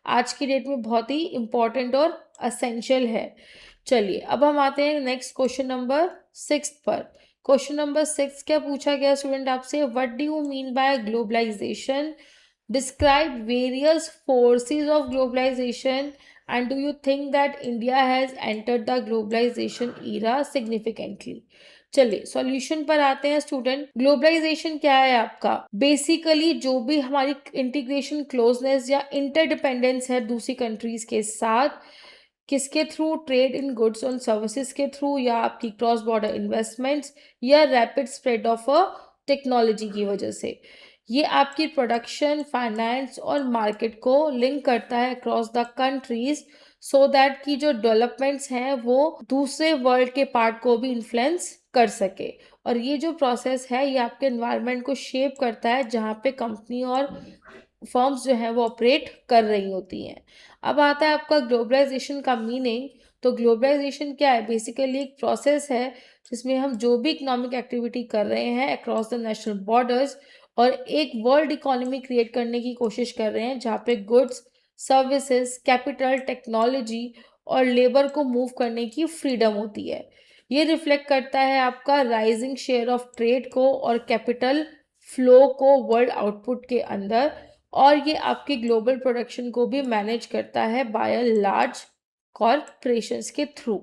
आज की डेट में बहुत ही इंपॉर्टेंट और असेंशियल है। चलिए अब हम आते हैं नेक्स्ट क्वेश्चन नंबर 6 पर। क्वेश्चन नंबर 6 क्या पूछा गया स्टूडेंट आपसे, what do you mean by globalisation, describe various forces of globalisation and do you think that India has entered the globalisation era significantly. चलिए सॉल्यूशन पर आते हैं स्टूडेंट। ग्लोबलाइजेशन क्या है आपका, बेसिकली जो भी हमारी इंटीग्रेशन, क्लोजनेस या इंटरडिपेंडेंस है दूसरी कंट्रीज के साथ, किसके थ्रू, ट्रेड इन गुड्स और सर्विसेज के थ्रू या आपकी क्रॉस बॉर्डर इन्वेस्टमेंट्स या rapid spread of a technology की वजह से। ये आपकी प्रोडक्शन, फाइनेंस और मार्केट को लिंक करता है across the countries, so that की जो डेवलपमेंट्स हैं वो दूसरे वर्ल्ड के पार्ट को भी इन्फ्लुएंस कर सके। और ये जो प्रोसेस है ये आपके एनवायरनमेंट को शेप करता है जहाँ पे कंपनी और फर्म्स जो हैं वो ऑपरेट कर रही होती हैं। अब आता है आपका ग्लोबलाइजेशन का मीनिंग। तो ग्लोबलाइजेशन क्या है, बेसिकली एक प्रोसेस है जिसमें हम जो भी इकोनॉमिक एक्टिविटी कर रहे हैं अक्रॉस द नेशनल बॉर्डर्स और एक वर्ल्ड इकोनॉमी क्रिएट करने की कोशिश कर रहे हैं जहाँ पे गुड्स, सर्विसेज, कैपिटल, टेक्नोलॉजी और लेबर को मूव करने की फ्रीडम होती है। ये रिफ्लेक्ट करता है आपका राइजिंग शेयर ऑफ ट्रेड को और कैपिटल फ्लो को वर्ल्ड आउटपुट के अंदर, और ये आपकी ग्लोबल प्रोडक्शन को भी मैनेज करता है बाय लार्ज कॉरपोरेशंस के थ्रू।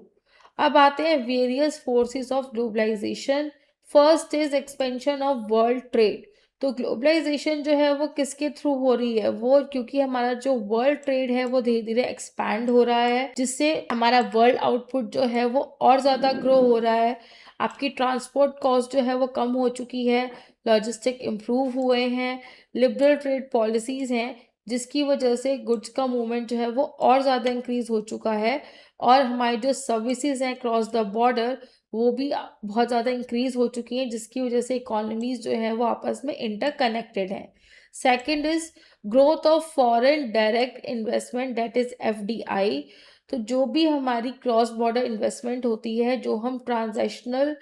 अब आते हैं various forces of globalisation. First is expansion of world trade. तो ग्लोबलाइजेशन जो है वो किसके थ्रू हो रही है, वो क्योंकि हमारा जो वर्ल्ड ट्रेड है वो धीरे धीरे एक्सपैंड हो रहा है जिससे हमारा वर्ल्ड आउटपुट जो है वो और ज़्यादा ग्रो हो रहा है। आपकी ट्रांसपोर्ट कॉस्ट जो है वो कम हो चुकी है, लॉजिस्टिक इम्प्रूव हुए हैं, लिबरल ट्रेड पॉलिसीज़ हैं जिसकी वजह से गुड्स का मूवमेंट जो है वो और ज़्यादा इंक्रीज़ हो चुका है, और हमारी जो सर्विसेज हैं क्रॉस द बॉर्डर वो भी बहुत ज़्यादा इंक्रीज़ हो चुकी हैं जिसकी वजह से इकोनॉमीज़ जो है वो आपस में इंटरकनेक्टेड हैं। Second is growth of foreign direct investment, that is FDI. तो जो भी हमारी क्रॉस बॉर्डर इन्वेस्टमेंट होती है, जो हम ट्रांजैक्शनल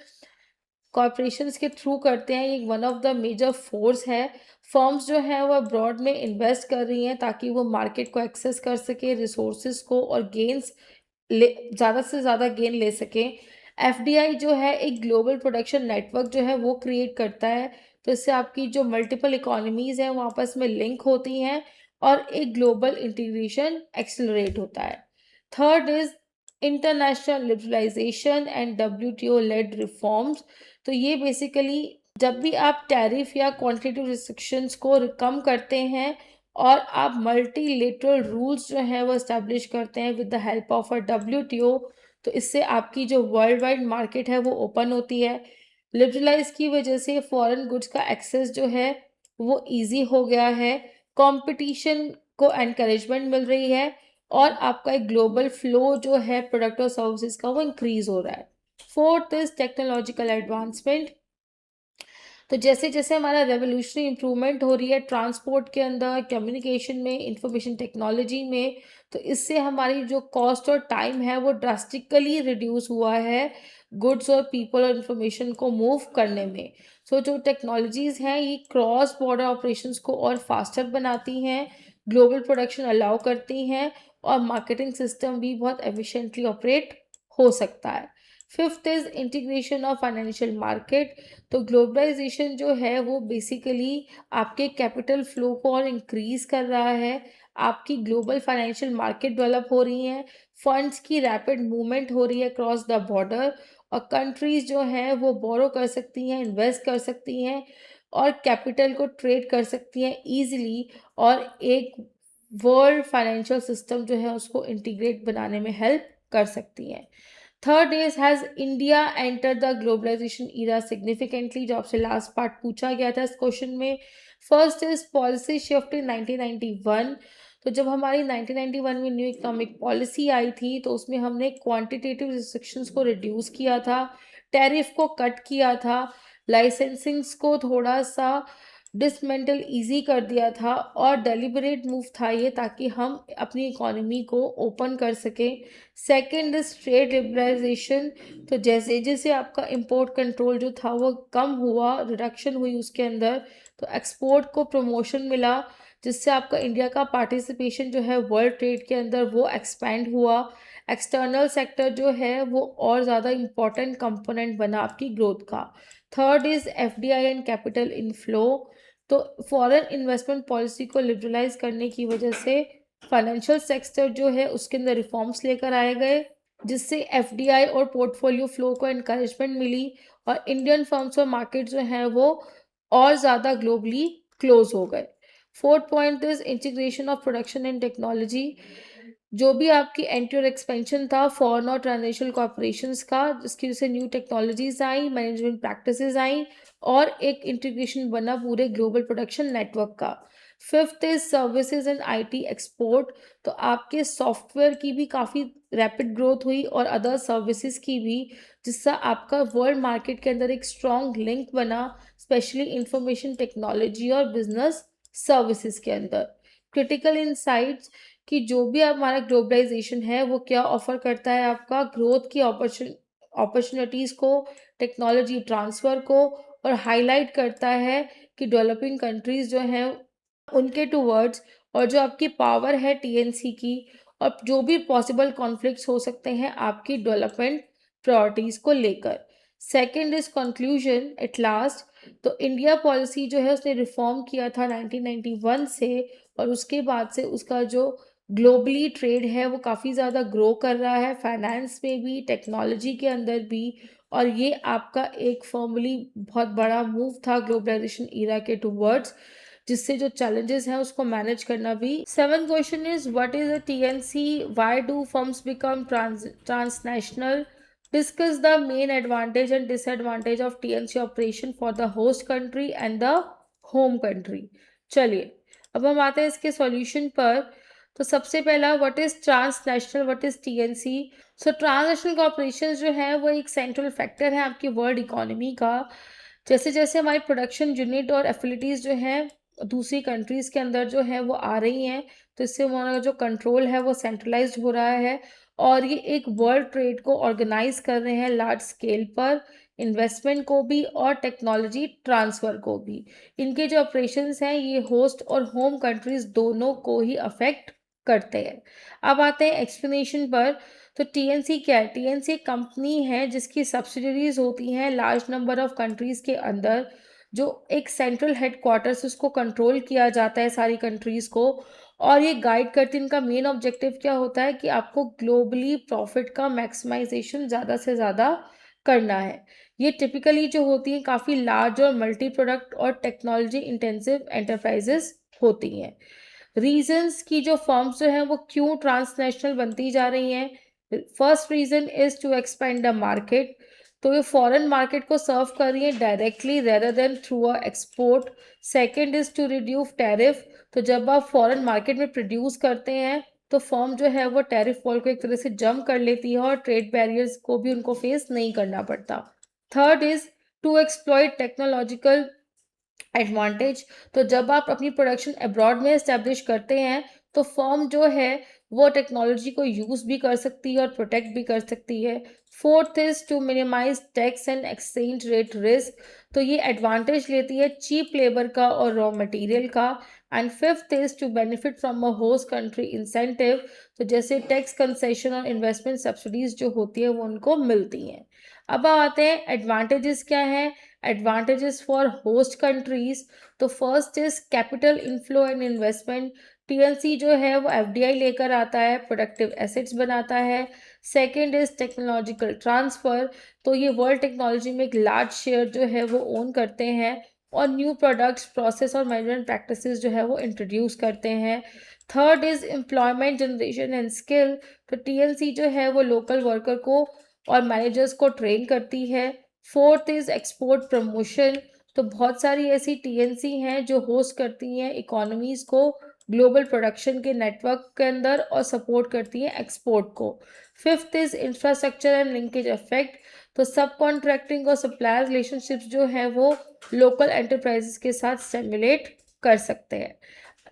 कॉरपोरेशंस के थ्रू करते हैं, ये one of the major force है। फर्म्स जो हैं वो अब्रॉड में इन्वेस्ट कर रही हैं ताकि वो मार्केट को एक्सेस कर सके, रिसोर्सेज को, और गेंस ले ज़्यादा से ज़्यादा गेन ले सकें। एफडीआई जो है एक ग्लोबल प्रोडक्शन नेटवर्क जो है वो क्रिएट करता है, तो इससे आपकी जो मल्टीपल इकोनॉमीज़ हैं वो आपस में लिंक होती हैं और एक ग्लोबल इंटीग्रेशन एक्सेलरेट होता है। Third is international liberalisation and WTO led reforms. तो ये बेसिकली जब भी आप टैरिफ या क्वांटिटेटिव रिस्ट्रिक्शंस को कम करते हैं और आप मल्टीलेटरल रूल्स जो हैं वो इस्टेब्लिश करते हैं with the help of a WTO, तो इससे आपकी जो वर्ल्ड वाइड मार्केट है वो ओपन होती है। लिबरलाइज की वजह से फॉरेन गुड्स का एक्सेस जो है वो इजी हो गया है, कंपटीशन को एनकरेजमेंट मिल रही है, और आपका एक ग्लोबल फ्लो जो है प्रोडक्ट और सर्विसेज का वो इंक्रीज हो रहा है। Fourth is technological advancement. तो जैसे जैसे हमारा रेवोल्यूशनरी इंप्रूवमेंट हो रही है ट्रांसपोर्ट के अंदर, कम्युनिकेशन में, इंफॉर्मेशन टेक्नोलॉजी में, तो इससे हमारी जो कॉस्ट और टाइम है वो ड्रास्टिकली रिड्यूस हुआ है गुड्स और पीपल और इंफॉर्मेशन को मूव करने में। सो जो टेक्नोलॉजीज़ हैं ये क्रॉस बॉर्डर ऑपरेशंस को और फास्टर बनाती हैं, ग्लोबल प्रोडक्शन अलाउ करती हैं, और मार्केटिंग सिस्टम भी बहुत एफिशिएंटली ऑपरेट हो सकता है। Fifth is integration of financial market. तो ग्लोबलाइजेशन जो है वो बेसिकली आपके कैपिटल फ्लो को और इंक्रीज कर रहा है, आपकी ग्लोबल फाइनेंशियल मार्केट डेवलप हो रही हैं, फंड्स की रैपिड मूवमेंट हो रही है क्रॉस द बॉर्डर, और कंट्रीज जो हैं वो बोरो कर सकती हैं, इन्वेस्ट कर सकती हैं और कैपिटल को ट्रेड कर सकती हैं ईजिली, और एक वर्ल्ड फाइनेंशियल सिस्टम जो है उसको इंटीग्रेट बनाने में हेल्प कर सकती हैं। Third is has India enter the globalisation era significantly, जो आपसे लास्ट पार्ट पूछा गया था इस क्वेश्चन में। First is policy shift in 1991। तो जब हमारी 1991 में न्यू इकोनॉमिक पॉलिसी आई थी तो उसमें हमने क्वांटिटेटिव रिस्ट्रिक्शंस को रिड्यूस किया था, टैरिफ को कट किया था, लाइसेंसिंग्स को थोड़ा सा डिसमेंटल इजी कर दिया था, और डेलिबरेट मूव था ये ताकि हम अपनी इकोनॉमी को ओपन कर सकें। Second is trade liberalisation. तो जैसे जैसे आपका इंपोर्ट कंट्रोल जो था वो कम हुआ, रिडक्शन हुई उसके अंदर, तो एक्सपोर्ट को प्रमोशन मिला, जिससे आपका इंडिया का पार्टिसिपेशन जो है वर्ल्ड ट्रेड के अंदर वो एक्सपैंड हुआ। एक्सटर्नल सेक्टर जो है वो और ज़्यादा इम्पॉर्टेंट कंपोनेंट बना आपकी ग्रोथ का। Third is FDI and capital inflow. तो फॉरेन इन्वेस्टमेंट पॉलिसी को लिबरलाइज करने की वजह से फाइनेंशियल सेक्टर जो है उसके अंदर रिफॉर्म्स लेकर आए गए, जिससे एफडीआई और पोर्टफोलियो फ्लो को एनकरेजमेंट मिली, और इंडियन फर्म्स और मार्केट जो हैं वो और ज़्यादा ग्लोबली क्लोज हो गए। Fourth point is integration of production and technology. जो भी आपकी एंट्री और एक्सपेंशन था फॉरेन और ट्रांसनेशनल कॉर्पोरेशंस का, जिसकी वजह से न्यू टेक्नोलॉजीज आई, मैनेजमेंट प्रैक्टिसेस आई, और एक इंटीग्रेशन बना पूरे ग्लोबल प्रोडक्शन नेटवर्क का। Fifth is services and IT export. तो आपके सॉफ्टवेयर की भी काफ़ी रैपिड ग्रोथ हुई और अदर सर्विसेज की भी, जिससे आपका वर्ल्ड मार्केट के अंदर एक स्ट्रॉन्ग लिंक बना, स्पेशली इंफॉर्मेशन टेक्नोलॉजी और बिजनेस सर्विसेज के अंदर। क्रिटिकल इंसाइट्स कि जो भी हमारा ग्लोबलाइजेशन है वो क्या ऑफर करता है, आपका ग्रोथ की अपॉर्चुनिटीज़ को, टेक्नोलॉजी ट्रांसफ़र को, और हाईलाइट करता है कि डेवलपिंग कंट्रीज़ जो हैं उनके टूवर्ड्स, और जो आपकी पावर है टीएनसी की, और जो भी पॉसिबल कॉन्फ्लिक्ट्स हो सकते हैं आपकी डेवलपमेंट प्रायोरिटीज़ को लेकर। Second is conclusion at last. तो इंडिया पॉलिसी जो है उसने रिफॉर्म किया था 1991 से, और उसके बाद से उसका जो ग्लोबली ट्रेड है वो काफ़ी ज़्यादा ग्रो कर रहा है, फाइनेंस में भी, टेक्नोलॉजी के अंदर भी, और ये आपका एक फॉर्मली बहुत बड़ा मूव था ग्लोबलाइजेशन ईरा के टूवर्ड्स, जिससे जो चैलेंजेस हैं उसको मैनेज करना भी। Seven question is what is a TNC, why do firms become transnational, discuss the main advantage and disadvantage of TNC operation for the host country and the home country. चलिए अब हम आते हैं इसके सॉल्यूशन पर। तो सबसे पहला, what is transnational, what is TNC. So transnational corporation जो है वो एक सेंट्रल फैक्टर है आपकी वर्ल्ड इकोनॉमी का। जैसे जैसे हमारी प्रोडक्शन यूनिट और एफिलिटीज़ जो हैं दूसरी कंट्रीज़ के अंदर जो है वो आ रही हैं, तो इससे हमारा जो कंट्रोल है वो सेंट्रलाइज्ड हो रहा है, और ये एक वर्ल्ड ट्रेड को ऑर्गेनाइज कर रहे हैं लार्ज स्केल पर, इन्वेस्टमेंट को भी और टेक्नोलॉजी ट्रांसफ़र को भी। इनके जो ऑपरेशंस हैं ये होस्ट और होम कंट्रीज़ दोनों को ही अफेक्ट करते हैं। अब आते हैं एक्सप्लेनेशन पर। तो टीएनसी क्या है? टीएनसी एक कंपनी है जिसकी सब्सिडरीज होती हैं लार्ज नंबर ऑफ कंट्रीज़ के अंदर, जो एक सेंट्रल हेडक्वार्टर से उसको कंट्रोल किया जाता है सारी कंट्रीज़ को, और ये गाइड करती है। इनका मेन ऑब्जेक्टिव क्या होता है कि आपको ग्लोबली प्रॉफिट का मैक्सिमाइजेशन ज़्यादा से ज़्यादा करना है। ये टिपिकली जो होती हैं काफ़ी लार्ज और मल्टी प्रोडक्ट और टेक्नोलॉजी इंटेंसिव एंटरप्राइजेस होती हैं। रीजंस की जो फर्म्स जो हैं वो क्यों ट्रांसनेशनल बनती जा रही हैं। First reason is to expand the market. तो ये फॉरेन मार्केट को सर्व कर रही है directly rather than through a export. Second is to reduce tariff. तो जब आप फॉरेन मार्केट में प्रोड्यूस करते हैं तो फर्म जो है वो टैरिफ वॉल को एक तरह से जम कर लेती है और ट्रेड बैरियर्स को भी उनको फेस नहीं करना पड़ता। Third is to exploit technological advantage. तो जब आप अपनी प्रोडक्शन अब्रॉड में इस्टेब्लिश करते हैं तो फर्म जो है वो टेक्नोलॉजी को यूज़ भी कर सकती है और प्रोटेक्ट भी कर सकती है। Fourth is to minimise tax and exchange rate risk. तो ये एडवांटेज लेती है चीप लेबर का और रॉ मटेरियल का, and fifth is to benefit from a host country incentive, तो जैसे टैक्स कंसेशन और इन्वेस्टमेंट सब्सिडीज जो होती है वो उनको मिलती हैं। अब आते हैं एडवांटेजेस क्या हैं। एडवांटेजेस फॉर होस्ट कंट्रीज, तो first is capital inflow and investment. TNC जो है वो एफडीआई लेकर आता है, प्रोडक्टिव एसेट्स बनाता है। सेकेंड इज टेक्नोलॉजिकल ट्रांसफर, तो ये वर्ल्ड टेक्नोलॉजी में एक लार्ज शेयर जो है वो ओन करते हैं और न्यू प्रोडक्ट्स, प्रोसेस और मैनेजमेंट प्रैक्टिसेस जो है वो इंट्रोड्यूस करते हैं। Third is employment generation and skill, तो टीएलसी जो है वो लोकल वर्कर को और मैनेजर्स को ट्रेन करती है। फोर्थ इज एक्सपोर्ट प्रमोशन, तो बहुत सारी ऐसी टीएनसी हैं जो होस्ट करती हैं इकोनॉमीज को ग्लोबल प्रोडक्शन के नेटवर्क के अंदर और सपोर्ट करती हैं एक्सपोर्ट को। Fifth is infrastructure and linkage effect, तो सब कॉन्ट्रैक्टिंग और सप्लायर रिलेशनशिप्स जो है वो लोकल एंटरप्राइजेस के साथ स्टिमुलेट कर सकते हैं।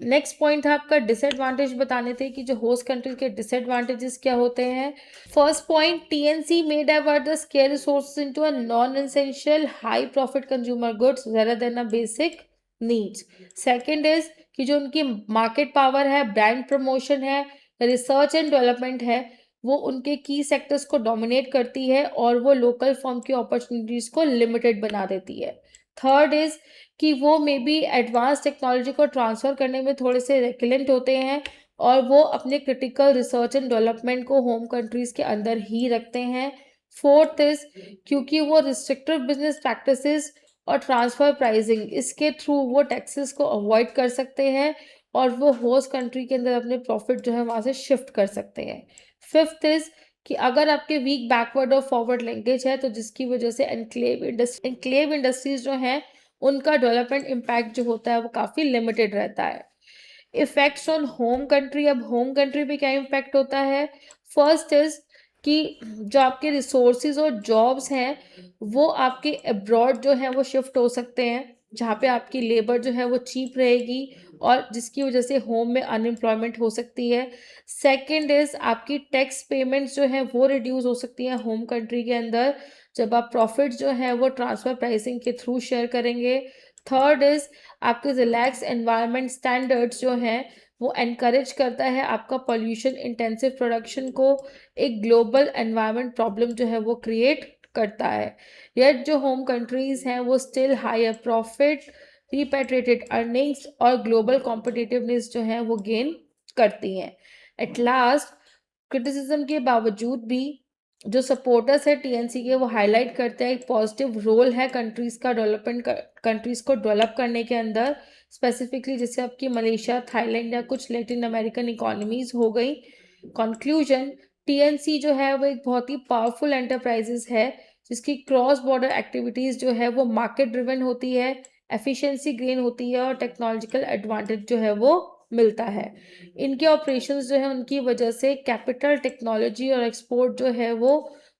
नेक्स्ट पॉइंट था आपका डिसएडवांटेज बताने थे कि जो होस्ट कंट्रीज के डिसएडवांटेजेस क्या होते हैं। First point, TNC may divert the scarce resources into a non-essential high profit consumer goods rather than a basic needs. Second is कि जो उनकी मार्केट पावर है, ब्रांड प्रमोशन है, रिसर्च एंड डेवलपमेंट है, वो उनके की सेक्टर्स को डोमिनेट करती है और वो लोकल फर्म की अपॉर्चुनिटीज को लिमिटेड बना देती है। थर्ड इज कि वो मे बी एडवांस टेक्नोलॉजी को ट्रांसफ़र करने में थोड़े से रेकुलेंट होते हैं और वो अपने क्रिटिकल रिसर्च एंड डेवलपमेंट को होम कंट्रीज़ के अंदर ही रखते हैं। फोर्थ इज क्योंकि वो रिस्ट्रिक्टिव बिजनेस प्रैक्टिसेस और ट्रांसफ़र प्राइसिंग इसके थ्रू वो टैक्सेस को अवॉइड कर सकते हैं और वो होस्ट कंट्री के अंदर अपने प्रॉफिट जो है वहाँ से शिफ्ट कर सकते हैं। फिफ्थ इज कि अगर आपके वीक बैकवर्ड और फॉरवर्ड लिंकेज है तो जिसकी वजह से एनक्लेव इंडस्ट्रीज जो हैं उनका डेवलपमेंट इम्पैक्ट जो होता है वो काफ़ी लिमिटेड रहता है। इफेक्ट्स ऑन होम कंट्री, अब होम कंट्री पे क्या इम्पैक्ट होता है। फर्स्ट इज कि जो आपके रिसोर्सेज और जॉब्स हैं वो आपके अब्रॉड जो है वो शिफ्ट हो सकते हैं जहाँ पे आपकी लेबर जो है वो चीप रहेगी और जिसकी वजह से होम में अनएम्प्लॉयमेंट हो सकती है। सेकंड इज आपकी टैक्स पेमेंट्स जो है वो रिड्यूस हो सकती हैं होम कंट्री के अंदर जब आप प्रॉफिट जो है वो ट्रांसफ़र प्राइसिंग के थ्रू शेयर करेंगे। थर्ड इज आपके रिलैक्स एनवायरनमेंट स्टैंडर्ड्स जो हैं वो एनकरेज करता है आपका पॉल्यूशन इंटेंसिव प्रोडक्शन को, एक ग्लोबल एनवायरनमेंट प्रॉब्लम जो है वो क्रिएट करता है। येट जो होम कंट्रीज हैं वो स्टिल हायर प्रॉफिट, रिपेट्रेटेड अर्निंग्स और ग्लोबल कॉम्पिटिटिवनेस जो है वो गेन करती हैं। एट लास्ट, क्रिटिसिज्म के बावजूद भी जो सपोर्टर्स है टीएनसी के वो हाईलाइट करते हैं एक पॉजिटिव रोल है कंट्रीज़ का कंट्रीज़ को डेवलप करने के अंदर, स्पेसिफिकली जैसे आपकी मलेशिया, थाईलैंड या कुछ लैटिन अमेरिकन इकोनॉमीज हो गई। कंक्लूजन, टीएनसी जो है वो एक बहुत ही पावरफुल एंटरप्राइजेस है जिसकी क्रॉस बॉर्डर एक्टिविटीज़ जो है वो मार्केट ड्रिवन होती है, एफिशिएंसी गेन होती है और टेक्नोलॉजिकल एडवांटेज जो है वो मिलता है। इनके ऑपरेशंस जो है उनकी वजह से कैपिटल, टेक्नोलॉजी और एक्सपोर्ट जो है वो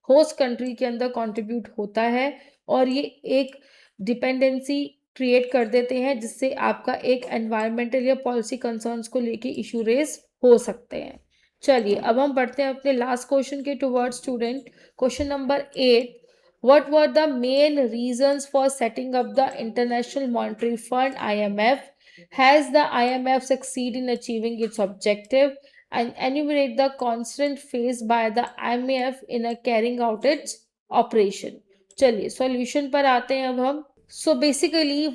होस्ट कंट्री के अंदर कंट्रीब्यूट होता है और ये एक डिपेंडेंसी क्रिएट कर देते हैं जिससे आपका एक एनवायरमेंटल या पॉलिसी कंसर्न्स को लेके इशू रेस हो सकते हैं। चलिए अब हम बढ़ते हैं अपने लास्ट क्वेश्चन के towards student. Question number 8, what were the main reasons for setting up the International Monetary Fund IMF? Has the IMF succeeded in achieving its objective? And enumerate the constraint faced by the IMF in carrying out its operation. चलिए solution पर आते हैं अब हम। So basically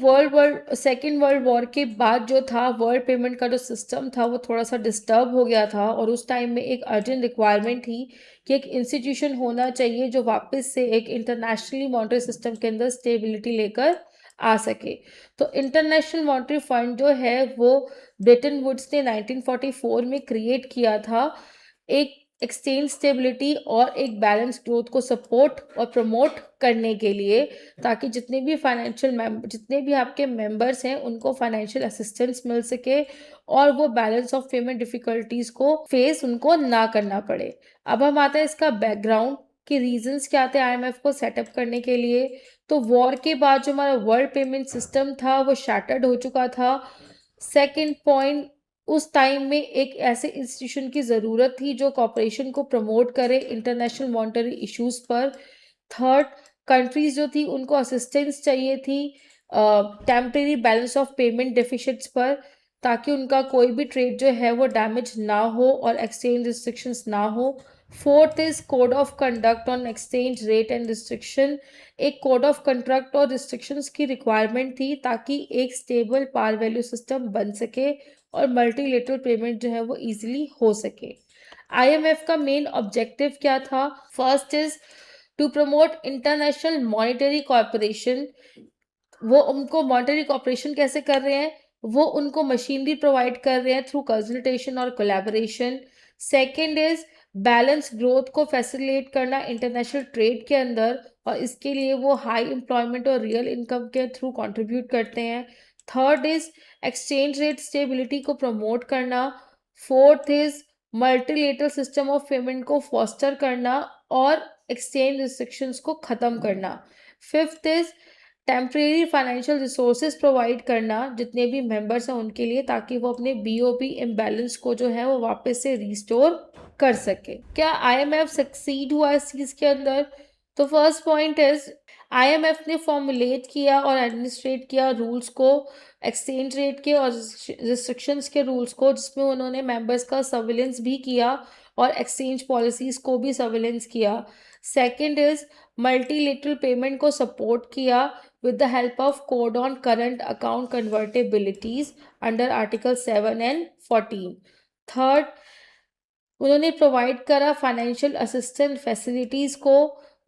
second world war के बाद जो था वर्ल्ड पेमेंट का जो सिस्टम था वो थोड़ा सा डिस्टर्ब हो गया था और उस टाइम में एक अर्जेंट रिक्वायरमेंट थी कि एक इंस्टीट्यूशन होना चाहिए जो वापस से एक इंटरनेशनली मॉनेटरी सिस्टम के अंदर स्टेबिलिटी लेकर आ सके। तो इंटरनेशनल मॉनेटरी फंड जो है वो ब्रेटन वुड्स ने 1944 में क्रिएट किया था एक एक्सचेंज स्टेबिलिटी और एक बैलेंस ग्रोथ को सपोर्ट और प्रमोट करने के लिए, ताकि जितने भी आपके मेंबर्स हैं उनको फाइनेंशियल असिस्टेंस मिल सके और वो बैलेंस ऑफ पेमेंट डिफिकल्टीज़ को फेस उनको ना करना पड़े। अब हम आते हैं इसका बैकग्राउंड कि रीजंस क्या थे आईएमएफ को सेटअप करने के लिए। तो वॉर के बाद जो हमारा वर्ल्ड पेमेंट सिस्टम था वो शैटर्ड हो चुका था। सेकेंड पॉइंट, उस टाइम में एक ऐसे इंस्टीट्यूशन की ज़रूरत थी जो कॉपरेशन को प्रमोट करे इंटरनेशनल मॉनेटरी इश्यूज पर। थर्ड, कंट्रीज जो थी उनको असिस्टेंस चाहिए थी टेम्परेरी बैलेंस ऑफ पेमेंट डेफिशिट्स पर। ताकि उनका कोई भी ट्रेड जो है वो डैमेज ना हो और एक्सचेंज रिस्ट्रिक्शंस ना हो। Fourth is code of conduct on exchange rate and restriction. एक कोड ऑफ कंडक्ट और रिस्ट्रिक्शंस की रिक्वायरमेंट थी ताकि एक स्टेबल पार वैल्यू सिस्टम बन सके और मल्टीलेटरल पेमेंट जो है वो इजीली हो सके। आईएमएफ का मेन ऑब्जेक्टिव क्या था? First is to promote international monetary corporation. वो उनको मॉनेटरी कॉर्पोरेशन कैसे कर रहे हैं? वो उनको मशीनरी प्रोवाइड कर रहे हैं थ्रू कंसल्टेशन और collaboration. Second is balance growth को फैसिलिटेट करना इंटरनेशनल ट्रेड के अंदर, और इसके लिए वो हाई एम्प्लॉयमेंट और रियल इनकम के थ्रू कंट्रीब्यूट करते हैं। Third is exchange rate stability को प्रमोट करना। Fourth is multilateral system of payment को फॉस्टर करना और एक्सचेंज रिस्ट्रिक्शंस को ख़त्म करना। Fifth is temporary financial resources provide करना जितने भी मेंबर्स हैं उनके लिए, ताकि वो अपने बीओपी इम्बैलेंस को जो है वो वापस से रिस्टोर कर सके। क्या आईएमएफ सक्सीड हुआ इस चीज़ के अंदर? तो फर्स्ट पॉइंट इज आईएमएफ ने फॉर्मुलेट किया और एडमिनिस्ट्रेट किया रूल्स को, एक्सचेंज रेट के और रिस्ट्रिक्शंस के रूल्स को, जिसमें उन्होंने मेंबर्स का सर्विलेंस भी किया और एक्सचेंज पॉलिसीज को भी सर्विलेंस किया। सेकंड इज मल्टीलेटरल पेमेंट को सपोर्ट किया with the help of code on current account convertibilities under Article 7 and 14. Third, उन्होंने प्रोवाइड करा फाइनेंशियल असिस्टेंट फैसिलिटीज़ को,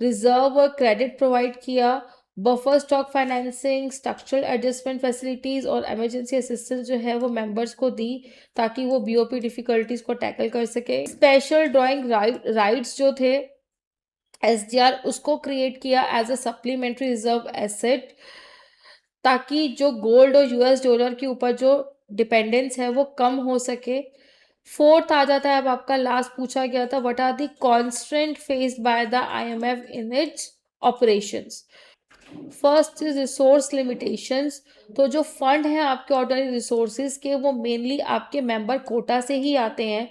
रिजर्व और क्रेडिट प्रोवाइड किया, buffer stock financing, structural adjustment facilities और emergency assistance जो है वो मेंबर्स को दी ताकि वो बीओपी डिफ़िकल्टीज़ को टैकल कर सके। स्पेशल ड्राइंग राइट्स जो थे एसडीआर, उसको क्रिएट किया as a supplementary reserve asset, ताकि जो गोल्ड और यूएस डॉलर के ऊपर जो डिपेंडेंस है वो कम हो सके। फोर्थ आ जाता है, अब आपका लास्ट पूछा गया था, what are the constraint faced by the IMF in its operations. First is resource limitations. तो जो फंड है आपके ऑर्डिनरी रिसोर्सेज के, वो मेनली आपके मेंबर कोटा से ही आते हैं।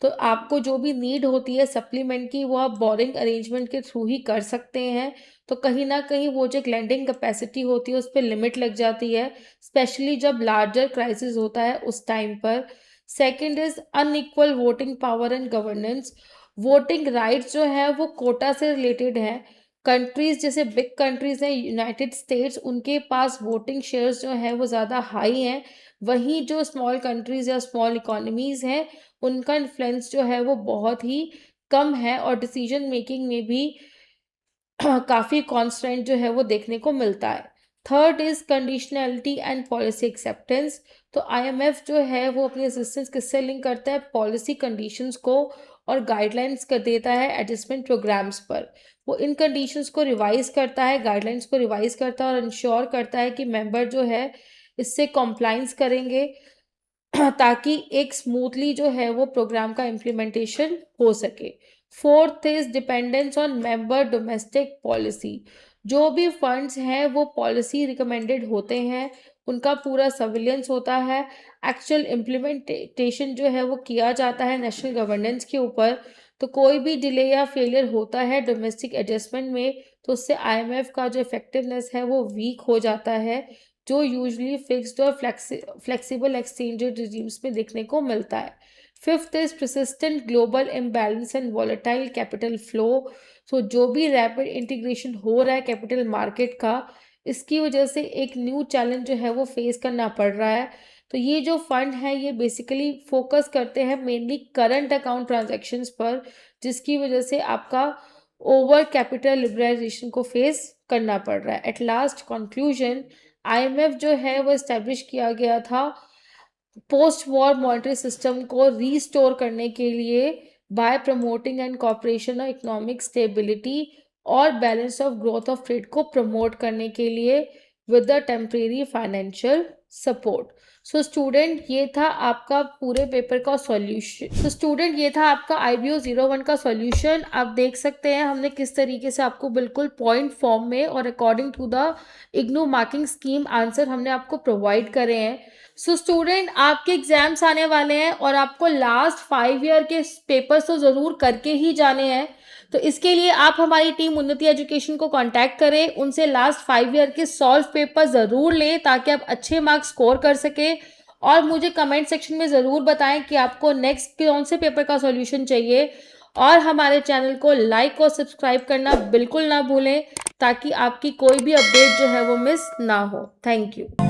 तो आपको जो भी नीड होती है सप्लीमेंट की, वो आप बोरिंग अरेंजमेंट के थ्रू ही कर सकते हैं। तो कहीं ना कहीं वो जो एक लैंडिंग कैपेसिटी होती है उस पर लिमिट लग जाती है, स्पेशली जब लार्जर क्राइसिस होता है उस टाइम पर। Second is unequal voting power and governance. Voting rights जो है वो कोटा से रिलेटेड है। कंट्रीज जैसे बिग कंट्रीज हैं यूनाइटेड स्टेट्स, उनके पास वोटिंग शेयर्स जो है वो ज़्यादा हाई हैं। वहीं जो स्मॉल कंट्रीज या स्मॉल इकोनॉमीज हैं उनका इन्फ्लुएंस जो है वो बहुत ही कम है और डिसीजन मेकिंग में भी काफ़ी कॉन्स्टेंट जो है वो देखने को मिलता है। Third is conditionality and policy acceptance. तो आईएमएफ जो है वो अपनी असिस्टेंस किससे लिंक करता है? पॉलिसी कंडीशंस को और गाइडलाइंस कर देता है एडजस्टमेंट प्रोग्राम्स पर। वो इन कंडीशंस को रिवाइज करता है, गाइडलाइंस को रिवाइज करता है और इंश्योर करता है कि मेंबर जो है इससे कॉम्प्लाइंस करेंगे ताकि एक स्मूथली जो है वो प्रोग्राम का इम्प्लीमेंटेशन हो सके। Fourth is dependence on member domestic policy. जो भी फंड्स हैं वो पॉलिसी रिकमेंडेड होते हैं, उनका पूरा सर्विलेंस होता है, एक्चुअल इम्प्लीमेंटेशन जो है वो किया जाता है नेशनल गवर्नेंस के ऊपर। तो कोई भी डिले या फेलियर होता है डोमेस्टिक एडजस्टमेंट में तो उससे आईएमएफ का जो इफेक्टिवनेस है वो वीक हो जाता है, जो यूजली फिक्स्ड और फ्लेक्सिबल एक्सचेंज रेट रिजीम्स में देखने को मिलता है। Fifth is persistent global imbalance and volatile capital flow. So जो भी रैपिड इंटीग्रेशन हो रहा है कैपिटल मार्केट का, इसकी वजह से एक न्यू चैलेंज जो है वो फेस करना पड़ रहा है। तो ये जो फंड है ये बेसिकली फोकस करते हैं मेनली करंट अकाउंट ट्रांजैक्शंस पर, जिसकी वजह से आपका ओवर कैपिटल लिबरलाइजेशन को फेस करना पड़ रहा है। एट लास्ट कंक्लूजन, आईएमएफ जो है वो इस्टेब्लिश किया गया था पोस्ट वॉर मॉनेटरी सिस्टम को रीस्टोर करने के लिए बाय प्रमोटिंग एंड कॉपरेशन और इकोनॉमिक स्टेबिलिटी और balance of growth of trade को प्रमोट करने के लिए with the temporary financial support. So student ये था आपका पूरे पेपर का सॉल्यूशन। तो स्टूडेंट ये था आपका IBO 01 का सॉल्यूशन। आप देख सकते हैं हमने किस तरीके से आपको बिल्कुल पॉइंट फॉर्म में और according to the IGNOU marking scheme answer हमने आपको प्रोवाइड करे हैं। सो स्टूडेंट आपके एग्जाम्स आने वाले हैं और आपको लास्ट 5 ईयर के पेपर्स तो ज़रूर करके ही जाने हैं। तो इसके लिए आप हमारी टीम उन्नति एजुकेशन को कांटेक्ट करें, उनसे लास्ट 5 ईयर के सॉल्व पेपर ज़रूर लें ताकि आप अच्छे मार्क्स स्कोर कर सकें और मुझे कमेंट सेक्शन में ज़रूर बताएं कि आपको नेक्स्ट कौन से पेपर का सॉल्यूशन चाहिए, और हमारे चैनल को लाइक और सब्सक्राइब करना बिल्कुल ना भूलें ताकि आपकी कोई भी अपडेट जो है वो मिस ना हो। Thank you.